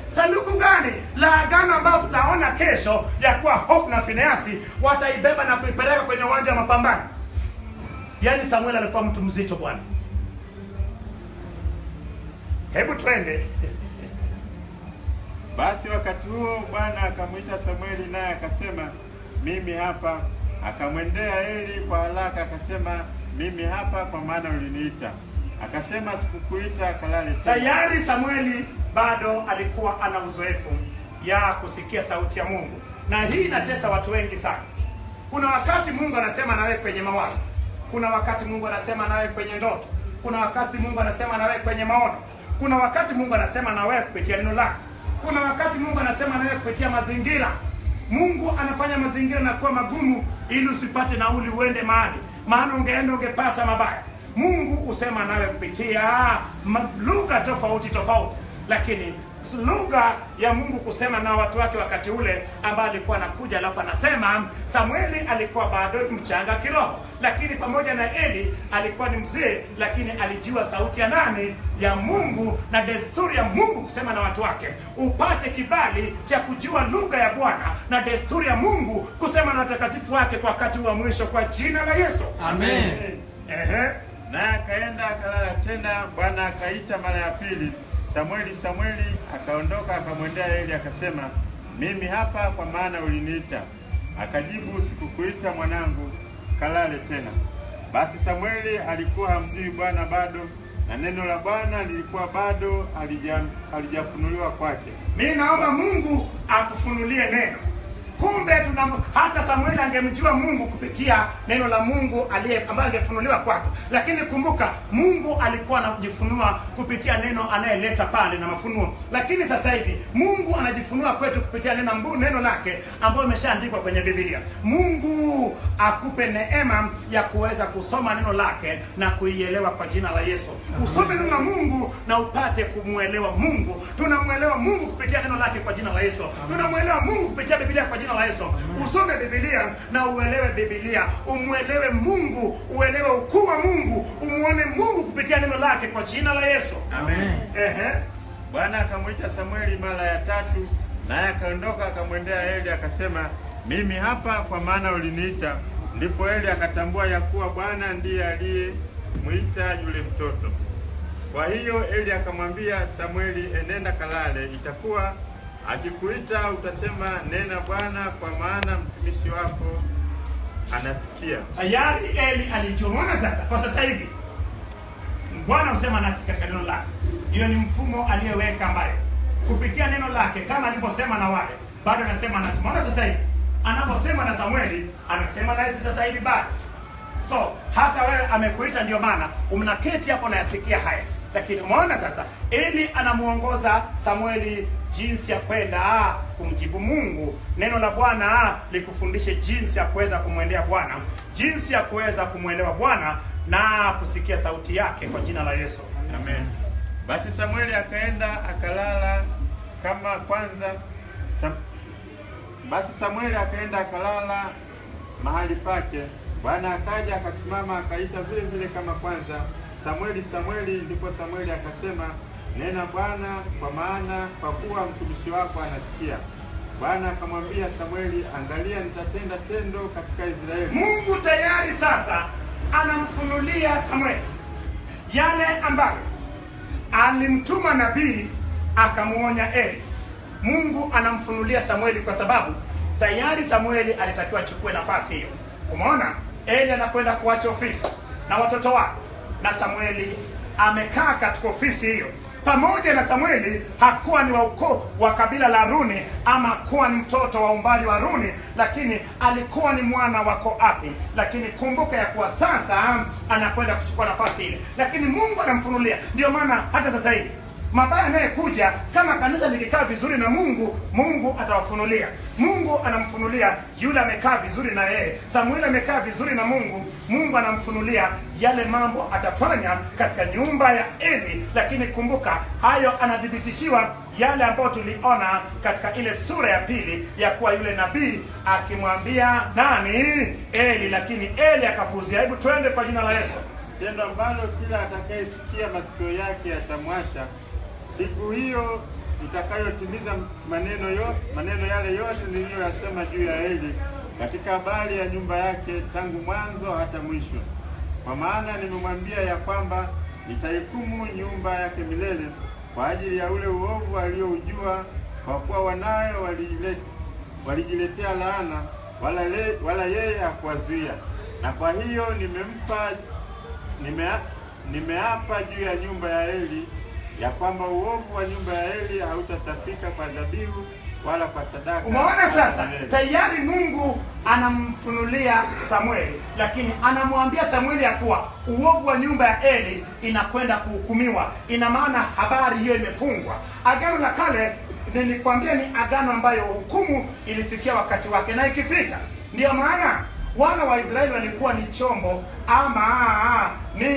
Sanduku gani? La agano, ambao tutaona kesho ya kuwa Hofni na Finehasi wataibeba na kuipeleka kwenye uwanja wa mapambano. Yaani Samueli alikuwa mtu mzito bwana. Hebu twende. Basi wakati huo Bwana akamwita Samueli, naye akasema, mimi hapa. Akamwendea Eli kwa haraka akasema, mimi hapa, kwa maana uliniita. Akasema, sikukuita, kalale tena. Tayari Samueli bado alikuwa ana uzoefu ya kusikia sauti ya Mungu, na hii inatesa watu wengi sana. Kuna wakati Mungu anasema nawe kwenye mawazo, kuna wakati Mungu anasema nawe kwenye ndoto, kuna wakati Mungu anasema nawe kwenye maono, kuna wakati Mungu anasema nawe kupitia neno lake, kuna wakati Mungu anasema nawe kupitia mazingira. Mungu anafanya mazingira na kuwa magumu ili usipate nauli uende mahali, maana ungeenda ungepata mabaya. Mungu usema nawe kupitia lugha tofauti tofauti, lakini lugha ya Mungu kusema na watu wake wakati ule ambao alikuwa anakuja, alafu anasema Samueli alikuwa bado mchanga kiroho, lakini pamoja na Eli alikuwa ni mzee, lakini alijua sauti ya nani? Ya Mungu, na desturi ya Mungu kusema na watu wake. Upate kibali cha kujua lugha ya Bwana na desturi ya Mungu kusema na watakatifu wake kwa wakati wa mwisho, kwa jina la Yesu. Amen. Naye akaenda akalala tena. Bwana akaita mara ya pili, Samueli, Samueli. Akaondoka akamwendea Eli akasema, mimi hapa, kwa maana uliniita. Akajibu, sikukuita mwanangu, kalale tena. Basi Samueli alikuwa hamjui Bwana bado, na neno la Bwana lilikuwa bado halijafunuliwa kwake. Mimi naomba Mungu akufunulie neno. Kumbe hata Samueli angemjua Mungu kupitia neno la Mungu ambaye angefunuliwa kwake. Lakini kumbuka, Mungu alikuwa anajifunua kupitia neno anayeleta pale na mafunuo. Lakini sasa hivi Mungu anajifunua kwetu kupitia neno lake ambayo imeshaandikwa kwenye Biblia. Mungu akupe neema ya kuweza kusoma neno lake na kuielewa kwa jina la Yesu. Usome neno la Mungu na upate kumuelewa Mungu. Tunamuelewa Mungu kupitia neno lake kwa jina la Yesu. Tunamuelewa Mungu kupitia Biblia kwa jina la Yesu. Usome Biblia na uelewe Biblia, umuelewe Mungu, uelewe ukuu wa Mungu, umuone Mungu kupitia neno lake kwa jina la Yesu. Amen. Bwana akamwita Samueli mara ya tatu, naye akaondoka akamwendea Eli akasema, mimi hapa, kwa maana uliniita. Ndipo Eli akatambua ya kuwa Bwana ndiye aliyemwita yule mtoto. Kwa hiyo Eli akamwambia Samueli, enenda kalale, itakuwa akikuita utasema, nena Bwana, kwa maana mtumishi wako anasikia. Tayari Eli alijua. Sasa kwa sasa hivi Bwana husema nasi katika neno lake. Hiyo ni mfumo aliyeweka, ambaye kupitia neno lake kama alivyosema na wale, bado anasema nasi. Maana sasa hivi anaposema na Samueli anasema nasi sasa hivi bado. So hata wewe amekuita, ndio maana umnaketi hapo na yasikia haya. Lakini umeona sasa Eli anamuongoza Samueli jinsi ya kwenda kumjibu Mungu. Neno la Bwana likufundishe jinsi ya kuweza kumwendea Bwana, jinsi ya kuweza kumwelewa Bwana na kusikia sauti yake kwa jina la Yesu. Amen. Basi Samueli akaenda akalala kama kwanza. Basi Samueli akaenda akalala mahali pake. Bwana akaja akasimama akaita vile vile kama kwanza, Samueli, Samueli. Ndipo Samueli akasema, nena Bwana, kwa maana kwa kuwa mtumishi wako anasikia. Bwana akamwambia Samueli, angalia, nitatenda tendo katika Israeli. Mungu tayari sasa anamfunulia Samueli yale ambayo alimtuma nabii akamuonya Eli. Mungu anamfunulia Samueli kwa sababu tayari Samueli alitakiwa achukue nafasi hiyo. Umeona, Eli anakwenda kuacha ofisi na watoto wake, na Samueli amekaa katika ofisi hiyo. pamoja na Samueli hakuwa ni wa ukoo wa kabila la Runi ama kuwa ni mtoto wa umbali wa Runi, lakini alikuwa ni mwana wa Kohathi. Lakini kumbuka ya kuwa sasa anakwenda kuchukua nafasi ile, lakini Mungu anamfunulia. Ndio maana hata sasa hivi mabaya anayekuja, kama kanisa likikaa vizuri na Mungu, Mungu atawafunulia. Mungu anamfunulia yule amekaa vizuri na yeye. Samueli amekaa vizuri na Mungu, Mungu anamfunulia yale mambo atafanya katika nyumba ya Eli. Lakini kumbuka, hayo anadhibitishiwa yale ambayo tuliona katika ile sura ya pili, ya kuwa yule nabii akimwambia nani? Eli, lakini Eli akapuuzia. Hebu twende kwa jina la Yesu. Tendo ambalo kila atakayesikia masikio yake yatamwacha siku hiyo itakayotimiza maneno yale yote niliyoyasema juu ya Eli katika habari ya nyumba yake tangu mwanzo hata mwisho. Kwa maana nimemwambia ya kwamba nitaihukumu nyumba yake milele kwa ajili ya ule uovu alioujua, kwa kuwa wanawe walijiletea laana, wala yeye hakuwazuia. Na kwa hiyo nimeapa juu ya nyumba ya Eli ya kwamba uovu wa nyumba ya Eli hautasafika kwa dhabihu wala kwa sadaka. Umeona sasa, tayari Mungu anamfunulia Samueli, lakini anamwambia Samueli ya kuwa uovu wa nyumba ya Eli inakwenda kuhukumiwa. Ina maana habari hiyo imefungwa. Agano la Kale nilikwambia ni agano ambayo hukumu ilifikia wakati wake na ikifika. Ndio maana wana wa Israeli walikuwa ni chombo ama ni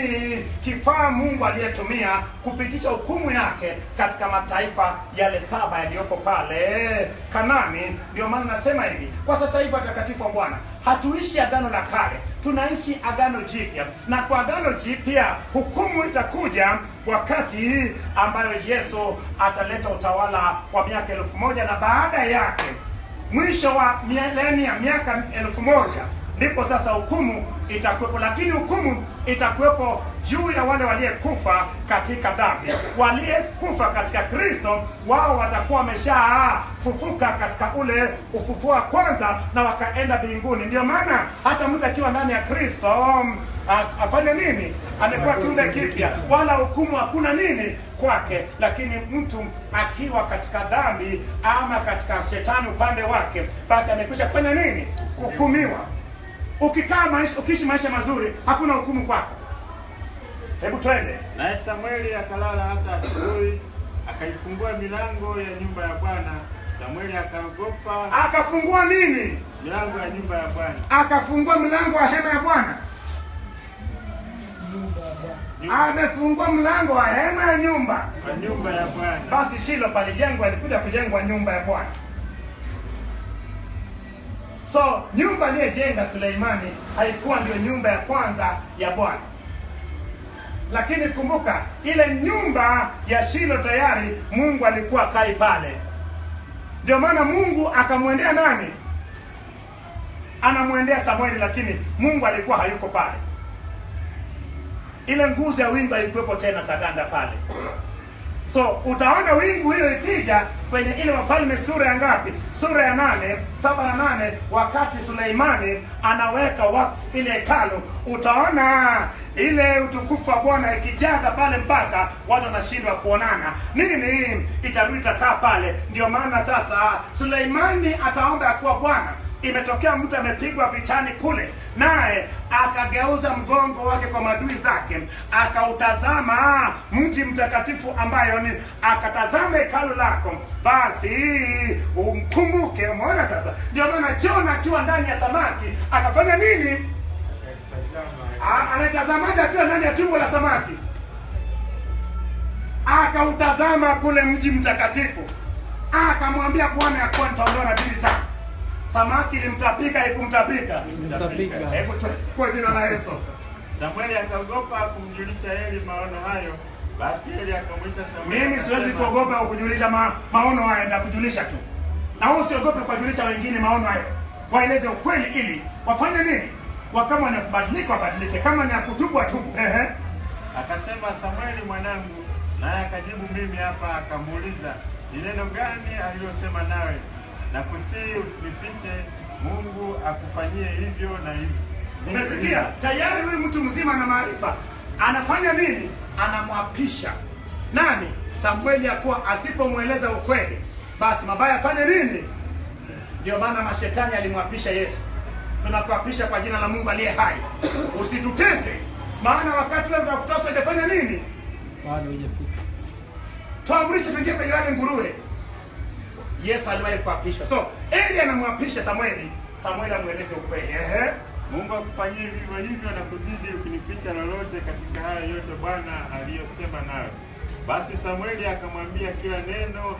kifaa Mungu aliyetumia kupitisha hukumu yake katika mataifa yale 7 yaliyopo pale Kanani. Ndio maana nasema hivi, kwa sasa hivi watakatifu wa Bwana, hatuishi agano la kale, tunaishi agano jipya. Na kwa agano jipya hukumu itakuja wakati ambayo Yesu ataleta utawala wa miaka 1000, na baada yake mwisho wa milenia, miaka 1000, ndipo sasa hukumu itakuwepo. Lakini hukumu itakuwepo juu ya wale waliyekufa katika dhambi. Waliyekufa katika Kristo, wao watakuwa wameshafufuka katika ule ufufuo wa kwanza na wakaenda mbinguni. Ndio maana hata mtu akiwa ndani ya Kristo afanye nini? Amekuwa kiumbe kipya, wala hukumu hakuna nini kwake. Lakini mtu akiwa katika dhambi ama katika shetani upande wake, basi amekwisha kufanya nini? Hukumiwa. Ukiishi maisha mazuri, hakuna hukumu kwako. Hebu twende. Naye Samueli akalala hata asubuhi, akaifungua milango ya nyumba ya Bwana. Samueli akaogopa. Akafungua nini? Milango ya nyumba ya Bwana. Akafungua mlango wa hema ya Bwana. Amefungua mlango wa hema ya nyumba ya Bwana. Basi Shilo palijengwa, ilikuja kujengwa nyumba ya Bwana. So nyumba aliyejenga Suleimani haikuwa ndio nyumba ya kwanza ya Bwana. Lakini kumbuka, ile nyumba ya Shilo tayari Mungu alikuwa kai pale. Ndio maana Mungu akamwendea nani? Anamwendea Samueli, lakini Mungu alikuwa hayuko pale. Ile nguzo ya wingu haikuwepo tena Saganda pale. So utaona wingu hilo ikija kwenye ile Wafalme sura ya ngapi? Sura ya 8, 7 na 8, wakati Suleimani anaweka wakfu ile hekalu, utaona ile utukufu wa Bwana ikijaza pale mpaka watu wanashindwa kuonana. Nini itarudi takaa pale. Ndio maana sasa Suleimani ataomba ya kuwa Bwana, imetokea mtu amepigwa vitani kule, naye akageuza mgongo wake kwa madui zake, akautazama mji mtakatifu ambayo ni akatazama hekalu lako, basi umkumbuke. Umeona sasa? Ndio maana Jona akiwa ndani ya samaki akafanya nini? Anatazamaje akiwa ndani ya tumbo la samaki? Akautazama kule mji mtakatifu, akamwambia Bwana ya kuwa nitaondoa nadhiri zako. Samaki ilimtapika, haikumtapika? Ilimtapika. Hebu kwa jina la Yesu. Samueli akaogopa kumjulisha Eli maono hayo. Basi Eli akamwita Samueli. Mimi siwezi kuogopa kukujulisha maono haya, nitakujulisha tu. Na wewe usiogope kujulisha wengine maono hayo. Waeleze ukweli ili wafanye nini? Kama ni kubadilika wabadilike, kama ni kutubu atubu. Akasema, Samueli mwanangu. Naye akajibu, mimi hapa. Akamuuliza, ni neno gani aliyosema nawe? Na kusii usinifiche, Mungu akufanyie hivyo na hivyo. Umesikia? Tayari huyu mtu mzima na maarifa anafanya nini? Anamwapisha nani? Samueli, akuwa asipomweleza ukweli, basi mabaya afanye nini? Ndio maana mashetani alimwapisha Yesu. Tunakuapisha kwa jina la Mungu aliye hai, usitutese, maana wakati ule unakutosha hujafanya nini? Bado hujafika. Tuamrishe tuingie kwenye wale nguruwe. Yesu aliwahi kuapishwa. So Eli anamwapisha Samueli, Samueli amweleze ukweli. Mungu akufanyie vivyo hivyo na kuzidi ukinificha lolote katika haya yote Bwana aliyosema nawe. Basi Samueli akamwambia kila neno,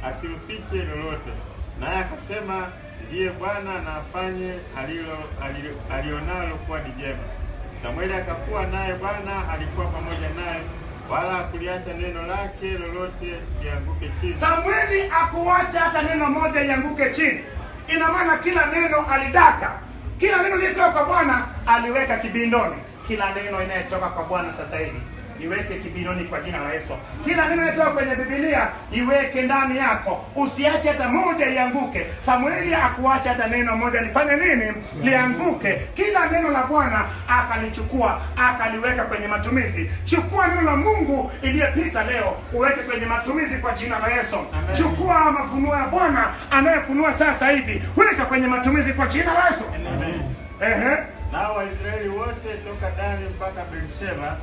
asimfiche lolote. Naye akasema, ndiye Bwana na afanye alionalo kuwa ni jema. Samueli akakuwa naye Bwana alikuwa pamoja naye, wala hakuliacha neno lake lolote lianguke chini. Samueli hakuacha hata neno moja lianguke chini. Ina maana kila neno alidaka. Kila neno lililotoka kwa Bwana aliweka kibindoni. Kila neno inayotoka kwa Bwana sasa hivi iweke kibindoni kwa jina la Yesu. Kila neno linalotoka kwenye Biblia iweke ndani yako. Usiache hata moja lianguke. Samueli hakuacha hata neno moja lifanye nini? Lianguke. Kila neno la Bwana akalichukua, akaliweka kwenye matumizi. Chukua neno la Mungu iliyopita leo, uweke kwenye matumizi kwa jina la Yesu. Amen. Chukua mafunuo ya Bwana anayefunua sasa hivi, weka kwenye matumizi kwa jina la Yesu. Amen. Nao Waisraeli wote toka Dani mpaka Beersheba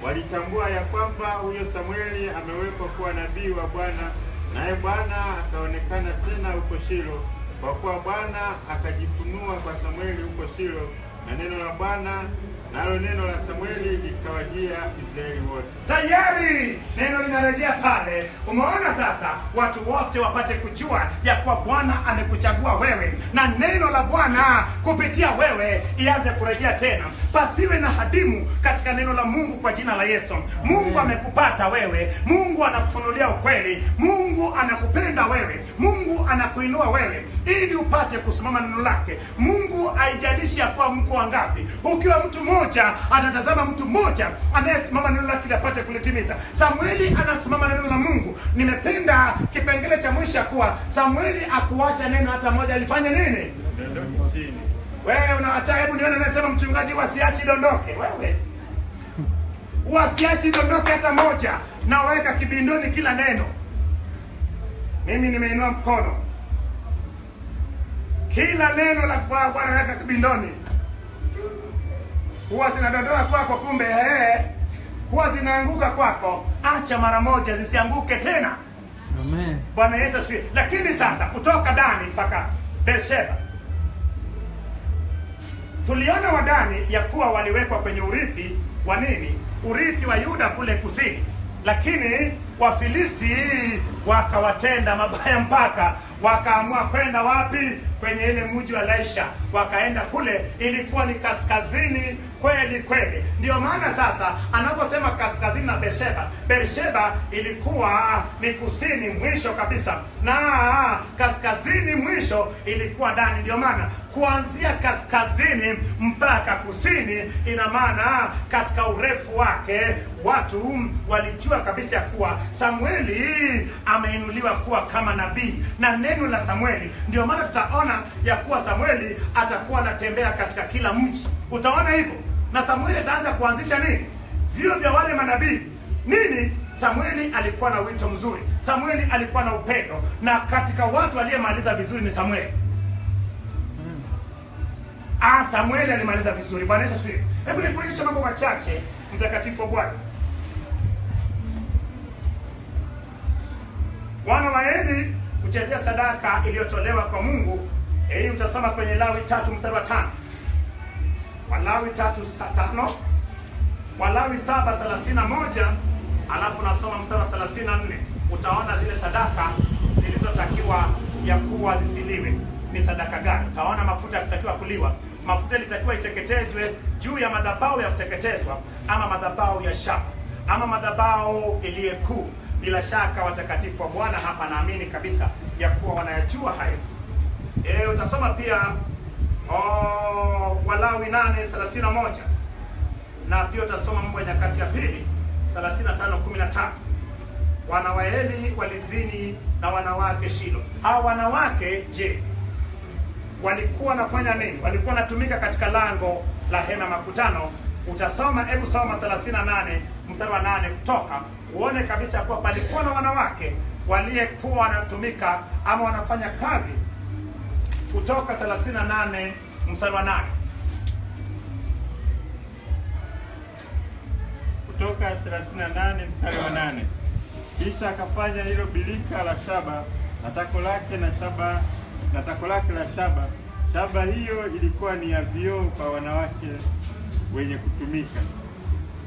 walitambua ya kwamba huyo Samueli amewekwa kuwa nabii wa Bwana, naye Bwana akaonekana tena huko Shilo, kwa kuwa Bwana akajifunua kwa Samueli huko Shilo, na neno la Bwana, nalo neno la Samueli likawajia Israeli wote. Tayari neno linarejea pale. Umeona sasa, watu wote wapate kujua ya kuwa Bwana amekuchagua wewe, na neno la Bwana kupitia wewe ianze kurejea tena. Pasiwe na hadimu katika neno la Mungu kwa jina la Yesu. Mungu amekupata wewe, Mungu anakufunulia ukweli, Mungu anakupenda wewe, Mungu anakuinua wewe ili upate kusimama neno lake. Mungu haijalishi ya kuwa mko wangapi. Ukiwa mtu mmoja, anatazama mtu mmoja anayesimama neno lake apate kulitimiza. Samueli anasimama neno la Mungu. Nimependa kipengele cha mwisho kuwa Samueli akuacha neno hata moja alifanya nini? Dondoke chini. Wewe unaacha, hebu nione anasema mchungaji wasiachi dondoke. Wewe wasiachi dondoke hata moja, na weka kibindoni kila neno. Mimi nimeinua mkono. Kila neno la Bwana weka kibindoni. Huwa zinadondoka kwako, kumbe huwa zinaanguka kwako. Acha mara moja zisianguke tena. Amen. Bwana Yesu asifiwe. Lakini sasa kutoka Dani mpaka Beersheba, tuliona Wadani ya kuwa waliwekwa kwenye urithi wa nini? Urithi wa Yuda kule kusini. Lakini Wafilisti wakawatenda mabaya mpaka wakaamua kwenda wapi? Kwenye ile mji wa Laisha. Wakaenda kule, ilikuwa ni kaskazini kweli kweli. Ndio maana sasa anaposema kaskazini na Beersheba ilikuwa ni kusini mwisho kabisa, na kaskazini mwisho ilikuwa Dani. Ndio maana kuanzia kaskazini mpaka kusini, ina maana katika urefu wake watu walijua kabisa ya kuwa Samueli ameinuliwa kuwa kama nabii na neno la Samueli. Ndio maana tutaona ya kuwa Samueli atakuwa anatembea katika kila mji. Utaona hivyo. Na Samueli ataanza kuanzisha nini? Vio vya wale manabii. Nini? Samueli alikuwa na wito mzuri. Samueli alikuwa na upendo, na katika watu aliyemaliza vizuri ni Samueli. Samueli alimaliza vizuri. Bwana Yesu asifiwe. Hebu nikuonyeshe mambo machache mtakatifu wa Bwana. Wana wa Eli kuchezea sadaka iliyotolewa kwa Mungu. Hii utasoma kwenye Lawi 3 mstari wa 5. Walawi 3:5, Walawi 7:31, alafu nasoma mstari wa 34. Utaona zile sadaka zilizotakiwa ya kuwa zisiliwe ni sadaka gani. Utaona mafuta yakitakiwa kuliwa. Mafuta litakiwa iteketezwe juu ya madhabahu ya kuteketezwa, ama madhabahu ya shaba, ama madhabahu iliyekuu. Bila shaka watakatifu wa Bwana hapa naamini kabisa ya kuwa wanayajua hayo. Utasoma pia Walawi 8:31, na pia utasoma Mambo ya Nyakati ya Pili 35:13. Wana wa Eli walizini na wanawake Shilo. Hao wanawake, je, walikuwa wanafanya nini? Walikuwa wanatumika katika lango la hema makutano. Utasoma, hebu soma 38 mstari wa 8 Kutoka, uone kabisa kuwa palikuwa na wanawake waliyekuwa wanatumika ama wanafanya kazi. Kutoka 38 mstari wa 8. Kutoka 38 mstari wa 8. Kisha akafanya hilo bilika la shaba na tako lake la shaba. Shaba hiyo ilikuwa ni ya vioo kwa wanawake wenye kutumika.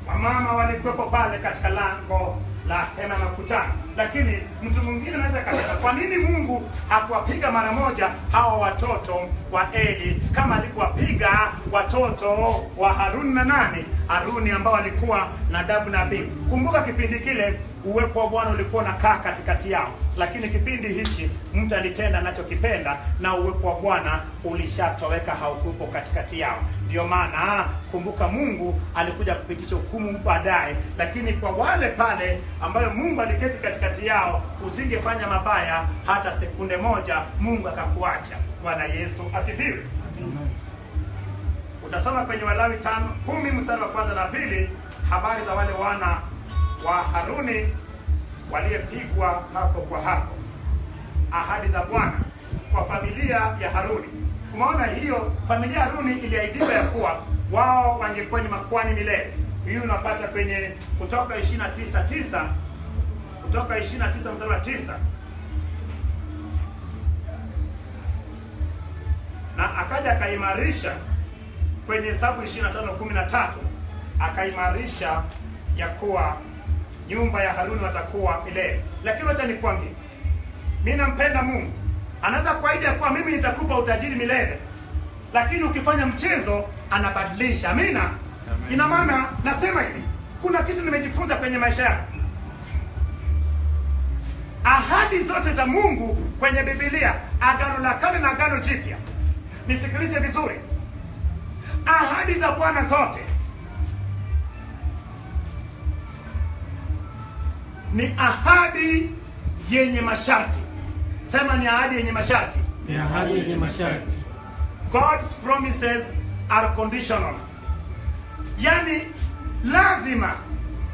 Wamama walikuwepo pale katika lango la hema ya makutano. Lakini mtu mwingine anaweza kusema, kwa nini Mungu hakuwapiga mara moja hao watoto wa Eli kama alikuwapiga watoto wa Haruni na nani? Haruni ambao walikuwa Nadabu na Abihu. Kumbuka kipindi kile uwepo wa Bwana ulikuwa unakaa katikati yao, lakini kipindi hichi mtu alitenda anachokipenda na uwepo wa Bwana ulishatoweka, haukupo katikati yao. Ndio maana kumbuka, Mungu alikuja kupitisha hukumu baadaye, lakini kwa wale pale ambayo Mungu aliketi katikati yao, usingefanya mabaya hata sekunde moja, Mungu akakuacha. Bwana Yesu asifiwe. Utasoma kwenye Walawi 10 mstari wa 1 na 2 habari za wale wana wa Haruni waliyepigwa hapo kwa hapo. Ahadi za Bwana kwa familia ya Haruni. Umeona, hiyo familia ya Haruni iliahidiwa ya kuwa wao wangekuwa ni makuhani milele. Hiyo unapata kwenye Kutoka 29:9. Kutoka 29 mstari wa 9. Na akaja akaimarisha kwenye Hesabu 25:13 akaimarisha ya kuwa nyumba ya Haruni watakuwa milele. Lakini wacha nikwambie, mimi nampenda Mungu. Anaweza kuahidi ya kuwa mimi nitakupa utajiri milele, lakini ukifanya mchezo anabadilisha. Amina. Ina maana nasema hivi, kuna kitu nimejifunza kwenye maisha yangu. Ahadi zote za Mungu kwenye Biblia, Agano la Kale na Agano Jipya, nisikilize vizuri, ahadi za Bwana zote ni ahadi yenye masharti. Sema ni ahadi yenye masharti. Ni ahadi yenye masharti. God's promises are conditional. Yani lazima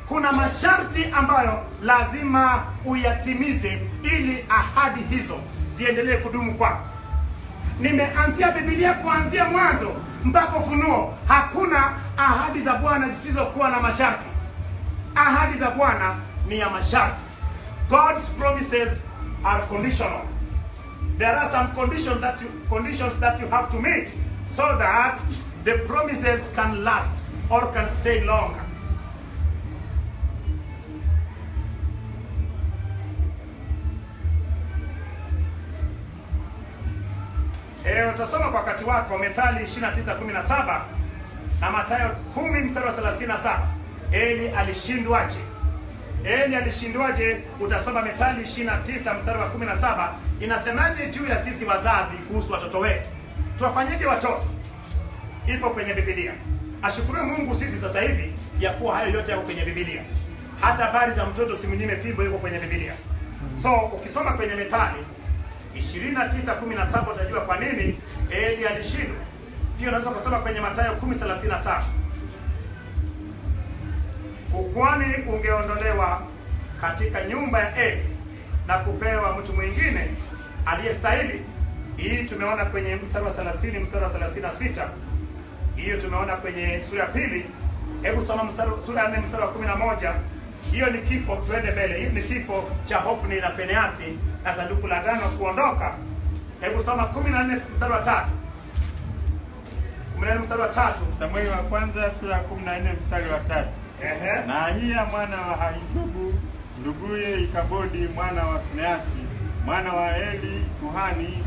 kuna masharti ambayo lazima uyatimize ili ahadi hizo ziendelee kudumu kwako. Nimeanzia Biblia kuanzia Mwanzo mpaka Ufunuo, hakuna ahadi za Bwana zisizokuwa na masharti. Ahadi za Bwana ni ya masharti. God's promises are conditional. There are some conditions that you have to meet so that the promises can last or can stay longer. Utasoma kwa wakati wako Methali 29:17 na Mathayo 10 mstari wa 37. Eli alishindwaje? Eli alishindwaje? Utasoma Methali 29 mstari wa 17. Inasemaje juu ya sisi wazazi kuhusu watoto wetu? Tuwafanyeje watoto? Ipo kwenye Biblia. Ashukuriwe Mungu sisi sasa hivi ya kuwa hayo yote yako kwenye Biblia. Hata habari za mtoto simnyime fimbo yuko kwenye Biblia. So ukisoma kwenye Methali 29:17 utajua kwa nini Eli alishindwa. Pia unaweza kusoma kwenye Mathayo 10:37. Ukuhani ungeondolewa katika nyumba ya Eli na kupewa mtu mwingine aliyestahili. Hii tumeona kwenye mstari wa 30 mstari wa 36. Hiyo tumeona kwenye sura ya 2. Hebu soma sura ya 4 mstari wa 11. Hiyo ni kifo, twende mbele. Hiyo ni kifo cha Hofni na Finehasi na sanduku la agano kuondoka. Hebu soma 14 mstari wa 3. 14 mstari wa 3. Samueli wa kwanza sura ya 14 mstari wa 3. Na Ahia mwana wa Ahitubu nduguye Ikabodi mwana wa Finehasi mwana wa Eli kuhani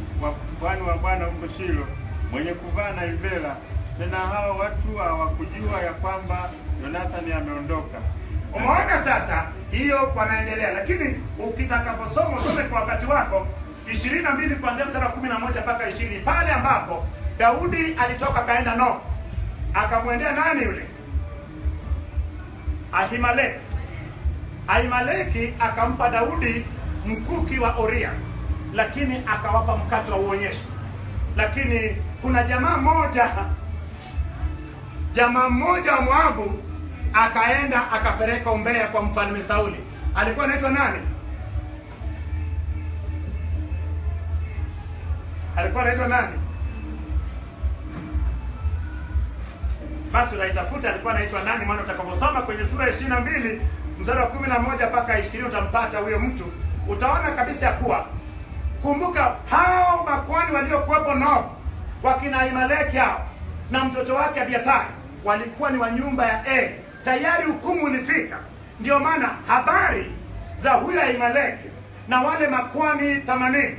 wa Bwana huko Shilo mwenye kuvaa na ivela. Tena hao watu hawakujua ya kwamba Yonathani ameondoka. Umeona sasa, hiyo wanaendelea, lakini ukitakaposoma usome kwa wakati wako 22 kuanzia mstari wa 11 mpaka 20, pale ambapo Daudi alitoka kaenda Nob, akamwendea nani yule? Ahimeleki. Ahimeleki akampa Daudi mkuki wa Uria, lakini akawapa mkate wa uonyesho. Lakini kuna jamaa mmoja wa Moabu akaenda akapeleka umbea kwa mfalme Sauli. Alikuwa anaitwa nani? Alikuwa anaitwa nani? Basi unaitafuta alikuwa anaitwa nani, maana utakaposoma kwenye sura 22 mstari wa 11 mpaka 20 utampata huyo mtu. Utaona kabisa ya kuwa, kumbuka hao makuhani waliokuwepo nao wakina Ahimeleki hao na mtoto wake Abiathari walikuwa ni wa nyumba ya Eli. Tayari hukumu ilifika. Ndio maana habari za huyo Ahimeleki na wale makuhani 80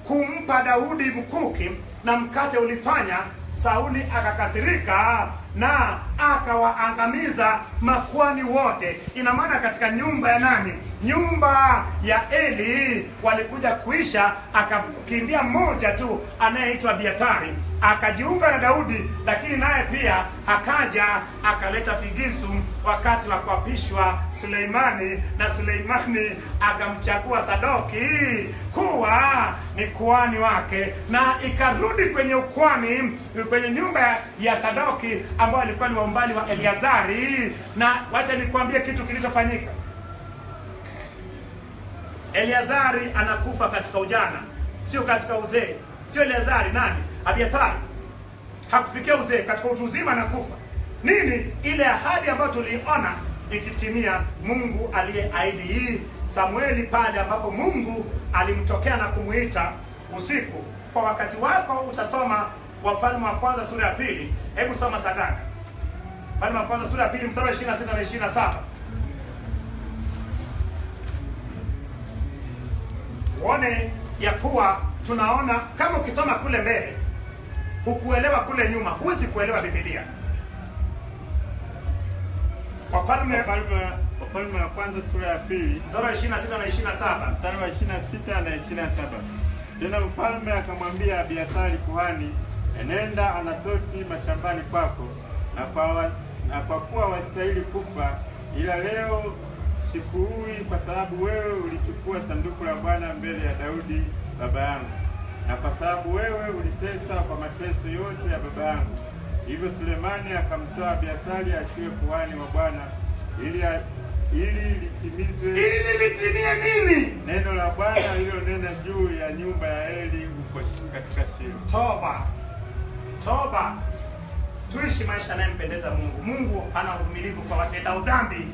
kumpa Daudi mkuki na mkate ulifanya Sauli akakasirika na akawaangamiza makuhani wote. Ina maana katika nyumba ya nani? Nyumba ya Eli walikuja kuisha, akakimbia mmoja tu anayeitwa Abiathari akajiunga na Daudi, lakini naye pia akaja akaleta figisu wakati wa kuapishwa Suleimani, na Suleimani akamchagua Sadoki kuwa ni kuhani wake, na ikarudi kwenye ukwani kwenye nyumba ya Sadoki ambao alikuwa ni wa umbali wa Eliazari. Na wacha nikwambie kitu kilichofanyika. Eliazari anakufa katika ujana, sio katika uzee. Sio Eliazari, nani? Abiathari. Hakufikia uzee, katika utu uzima anakufa. Nini? Ile ahadi ambayo tuliona ikitimia, Mungu aliyeahidi hii Samueli pale ambapo Mungu alimtokea na kumuita usiku. Kwa wakati wako utasoma Wafalme wa kwanza sura ya 2. Hebu soma sadaka. Wafalme wa kwanza sura ya 2 mstari wa 26 na 27. Uone ya kuwa tunaona kama ukisoma kule mbele hukuelewa kule nyuma, huwezi kuelewa Biblia. Wafalme wa kwanza sura ya 2 mstari wa 26 na 27. Mstari wa 26 na 27. Tena mfalme akamwambia Abiathari kuhani, enenda Anatoti mashambani kwako, na kwa kuwa wastahili kufa, ila leo sikuui, kwa sababu wewe ulichukua sanduku la Bwana mbele ya Daudi baba yangu, na kwa sababu wewe uliteswa kwa mateso yote ya baba yangu. Hivyo Sulemani akamtoa Abiathari asiwe kuhani wa Bwana, ili litimie nini? Neno la Bwana lililonena juu ya nyumba ya Eli huko katika Shilo. Toba. Tuishi maisha yanayempendeza Mungu. Mungu ana uvumilivu kwa watenda dhambi.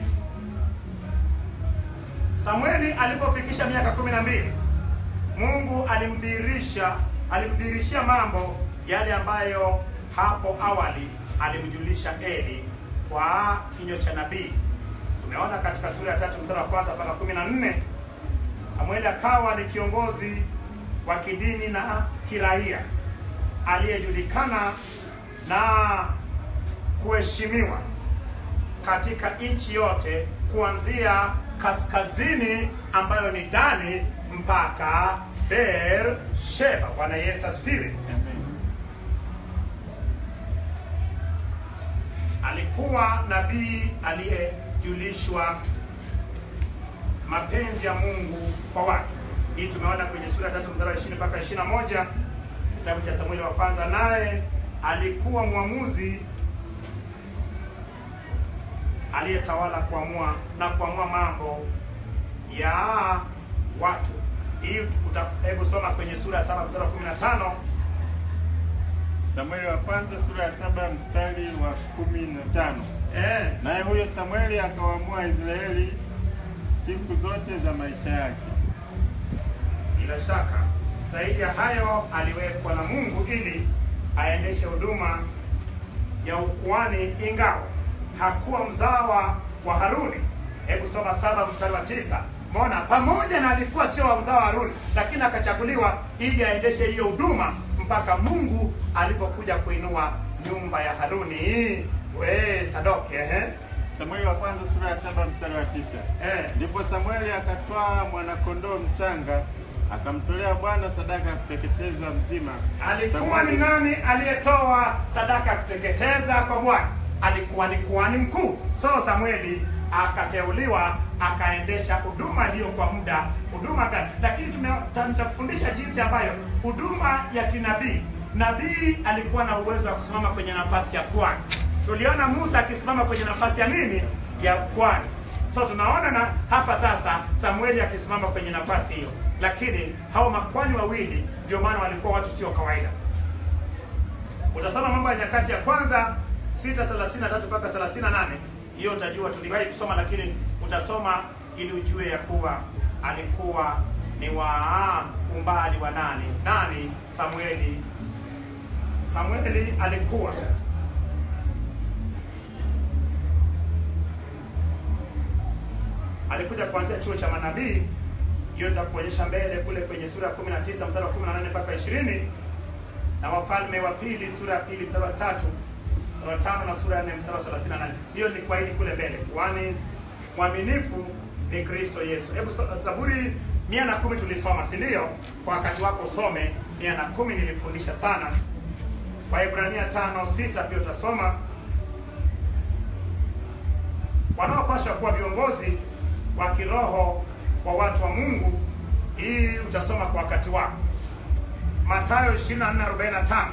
Samueli alipofikisha miaka 12, Mungu alimdhihirishia mambo yale ambayo hapo awali alimjulisha Eli kwa kinywa cha nabii. Tumeona katika sura ya 3 mstari wa kwanza mpaka 14, Samueli akawa ni kiongozi wa kidini na kiraia aliyejulikana na kuheshimiwa katika nchi yote, kuanzia kaskazini ambayo ni Dani mpaka Beersheba. Bwana Yesu asifiwe. Alikuwa nabii aliyejulishwa mapenzi ya Mungu kwa watu. Hii tumeona kwenye sura 3 mstari wa 20 mpaka 21, kitabu cha Samueli wa kwanza. Naye alikuwa mwamuzi aliyetawala kuamua mambo ya watu. Hii hebu soma kwenye sura ya 7 mstari wa 15. Samueli wa kwanza sura ya 7 mstari wa 15. Naye huyo Samueli akawaamua Israeli siku zote za maisha yake. Bila shaka zaidi ya hayo, aliwekwa na Mungu ili aendeshe huduma ya ukuhani, ingawa hakuwa mzawa wa Haruni. Hebu soma 7 mstari wa 9. Mbona pamoja na alikuwa sio wa mzao wa Haruni, lakini akachaguliwa ili aendeshe hiyo huduma mpaka Mungu alipokuja kuinua nyumba ya Haruni, Sadoki. Samueli wa kwanza sura ya 7 mstari wa 9. Ndipo Samueli akatwaa mwana-kondoo mchanga, akamtolea Bwana sadaka ya kuteketezwa mzima. Alikuwa ni nani aliyetoa sadaka ya kuteketeza kwa Bwana? Alikuwa ni kuhani mkuu. So Samueli akateuliwa akaendesha huduma hiyo kwa muda. Huduma gani? Lakini tutakufundisha jinsi ambayo huduma ya kinabii, nabii alikuwa na uwezo wa kusimama kwenye nafasi ya kuhani. tuliona Musa akisimama kwenye nafasi ya nini? Ya kwani. So tunaona na hapa sasa Samueli akisimama kwenye nafasi hiyo, lakini hao makwani wawili ndio maana walikuwa watu sio kawaida. Utasoma Mambo ya Nyakati ya Kwanza 6:33 mpaka 38. Hiyo utajua tuliwahi kusoma, lakini utasoma ili ujue ya kuwa alikuwa ni wa umbali wa nani Samueli alikuja kuanzia chuo cha manabii. Hiyo nitakuonyesha mbele kule kwenye sura ya 19 mstari wa 18 mpaka 20, na Wafalme wa Pili sura ya 2 mstari wa 3, mstari wa 5, na sura ya 4 mstari wa 38. Hiyo ni kwa hili kule mbele, kwani mwaminifu ni Kristo Yesu. Hebu Zaburi 110 tulisoma, si ndio? Kwa wakati wako usome 110, nilifundisha sana. Waebrania 5:6 pia utasoma. Wanaopaswa kuwa viongozi wa kiroho wa watu wa Mungu, hii utasoma kwa wakati wako. Mathayo 24:45,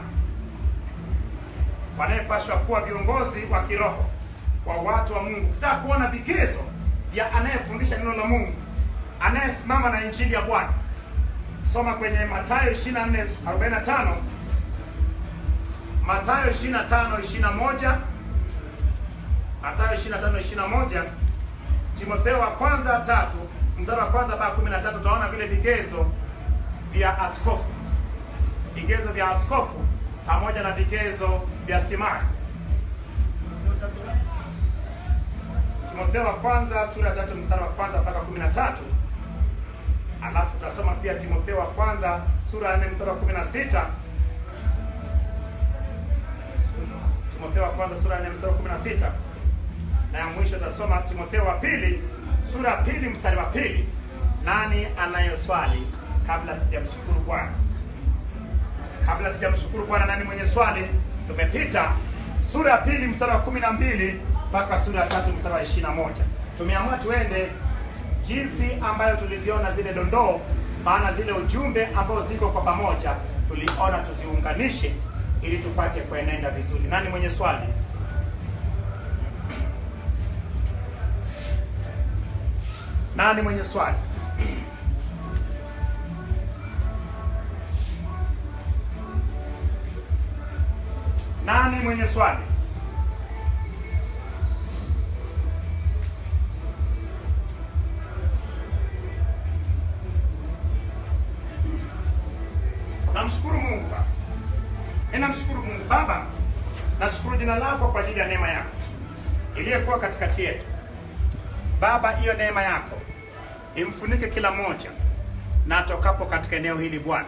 wanayepaswa kuwa viongozi wa kiroho wa watu wa Mungu. Ukitaka kuona vigezo vya anayefundisha neno la Mungu, anayesimama na injili ya Bwana, soma kwenye Mathayo 24:45, Mathayo 25:21, Mathayo 25:21, Timotheo wa kwanza 3 mstari wa kwanza mpaka 13. Utaona vile vigezo vya askofu, vigezo vya askofu pamoja na vigezo vya simasi. Timotheo wa kwanza sura 3 mstari wa kwanza mpaka 13. Alafu tutasoma pia Timotheo wa kwanza sura 4 mstari wa 16. Timotheo wa kwanza sura 4 mstari wa 16. Na ya mwisho tutasoma Timotheo wa pili sura 2 mstari wa 2. Nani anayoswali kabla sijamshukuru Bwana? Kabla sijamshukuru Bwana, nani mwenye swali? Tumepita sura ya 2 mstari wa 12 mpaka sura ya 3 mstari wa 21. Tumeamua tuende jinsi ambayo tuliziona zile dondoo, maana zile ujumbe ambao ziko kwa pamoja tuliona tuziunganishe ili tupate kuenenda vizuri. Nani mwenye swali? Nani mwenye swali? Nani mwenye swali? Namshukuru Mungu basi. Ninamshukuru Mungu. Baba, nashukuru jina lako kwa ajili ya neema yako iliyokuwa katikati yetu. Baba, hiyo neema yako imfunike kila mmoja na atokapo katika eneo hili Bwana.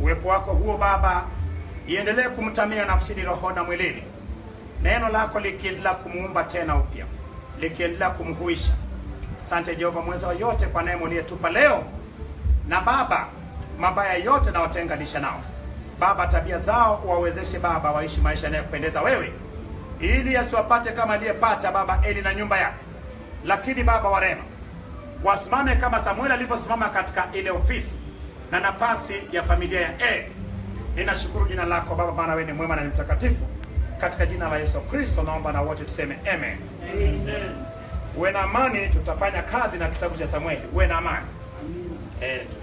Uwepo wako huo Baba iendelee kumtamia nafsini, roho na mwilini. Neno lako likiendelea kumuumba tena upya, likiendelea kumhuisha. Asante Jehova mweza wa yote kwa neema uliyetupa leo. Na Baba, mabaya yote na watenganisha nao Baba, tabia zao wawezeshe Baba waishi maisha yanayokupendeza wewe, ili asiwapate kama aliyepata Baba Eli na nyumba yake. Lakini Baba wa rehema, wasimame kama Samueli alivyosimama katika ile ofisi na nafasi ya familia ya Eli. Ninashukuru jina lako Baba, maana wewe ni mwema na ni mtakatifu. Katika jina la Yesu Kristo naomba na wote tuseme amen. Amen. Uwe na amani, tutafanya kazi na kitabu cha Samueli. Uwe na amani.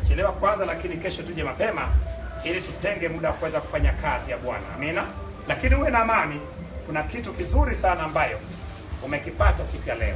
Tuchelewa kwanza, lakini kesho tuje mapema ili tutenge muda wa kuweza kufanya kazi ya Bwana. Amina. Lakini uwe na amani, kuna kitu kizuri sana ambayo umekipata siku ya leo.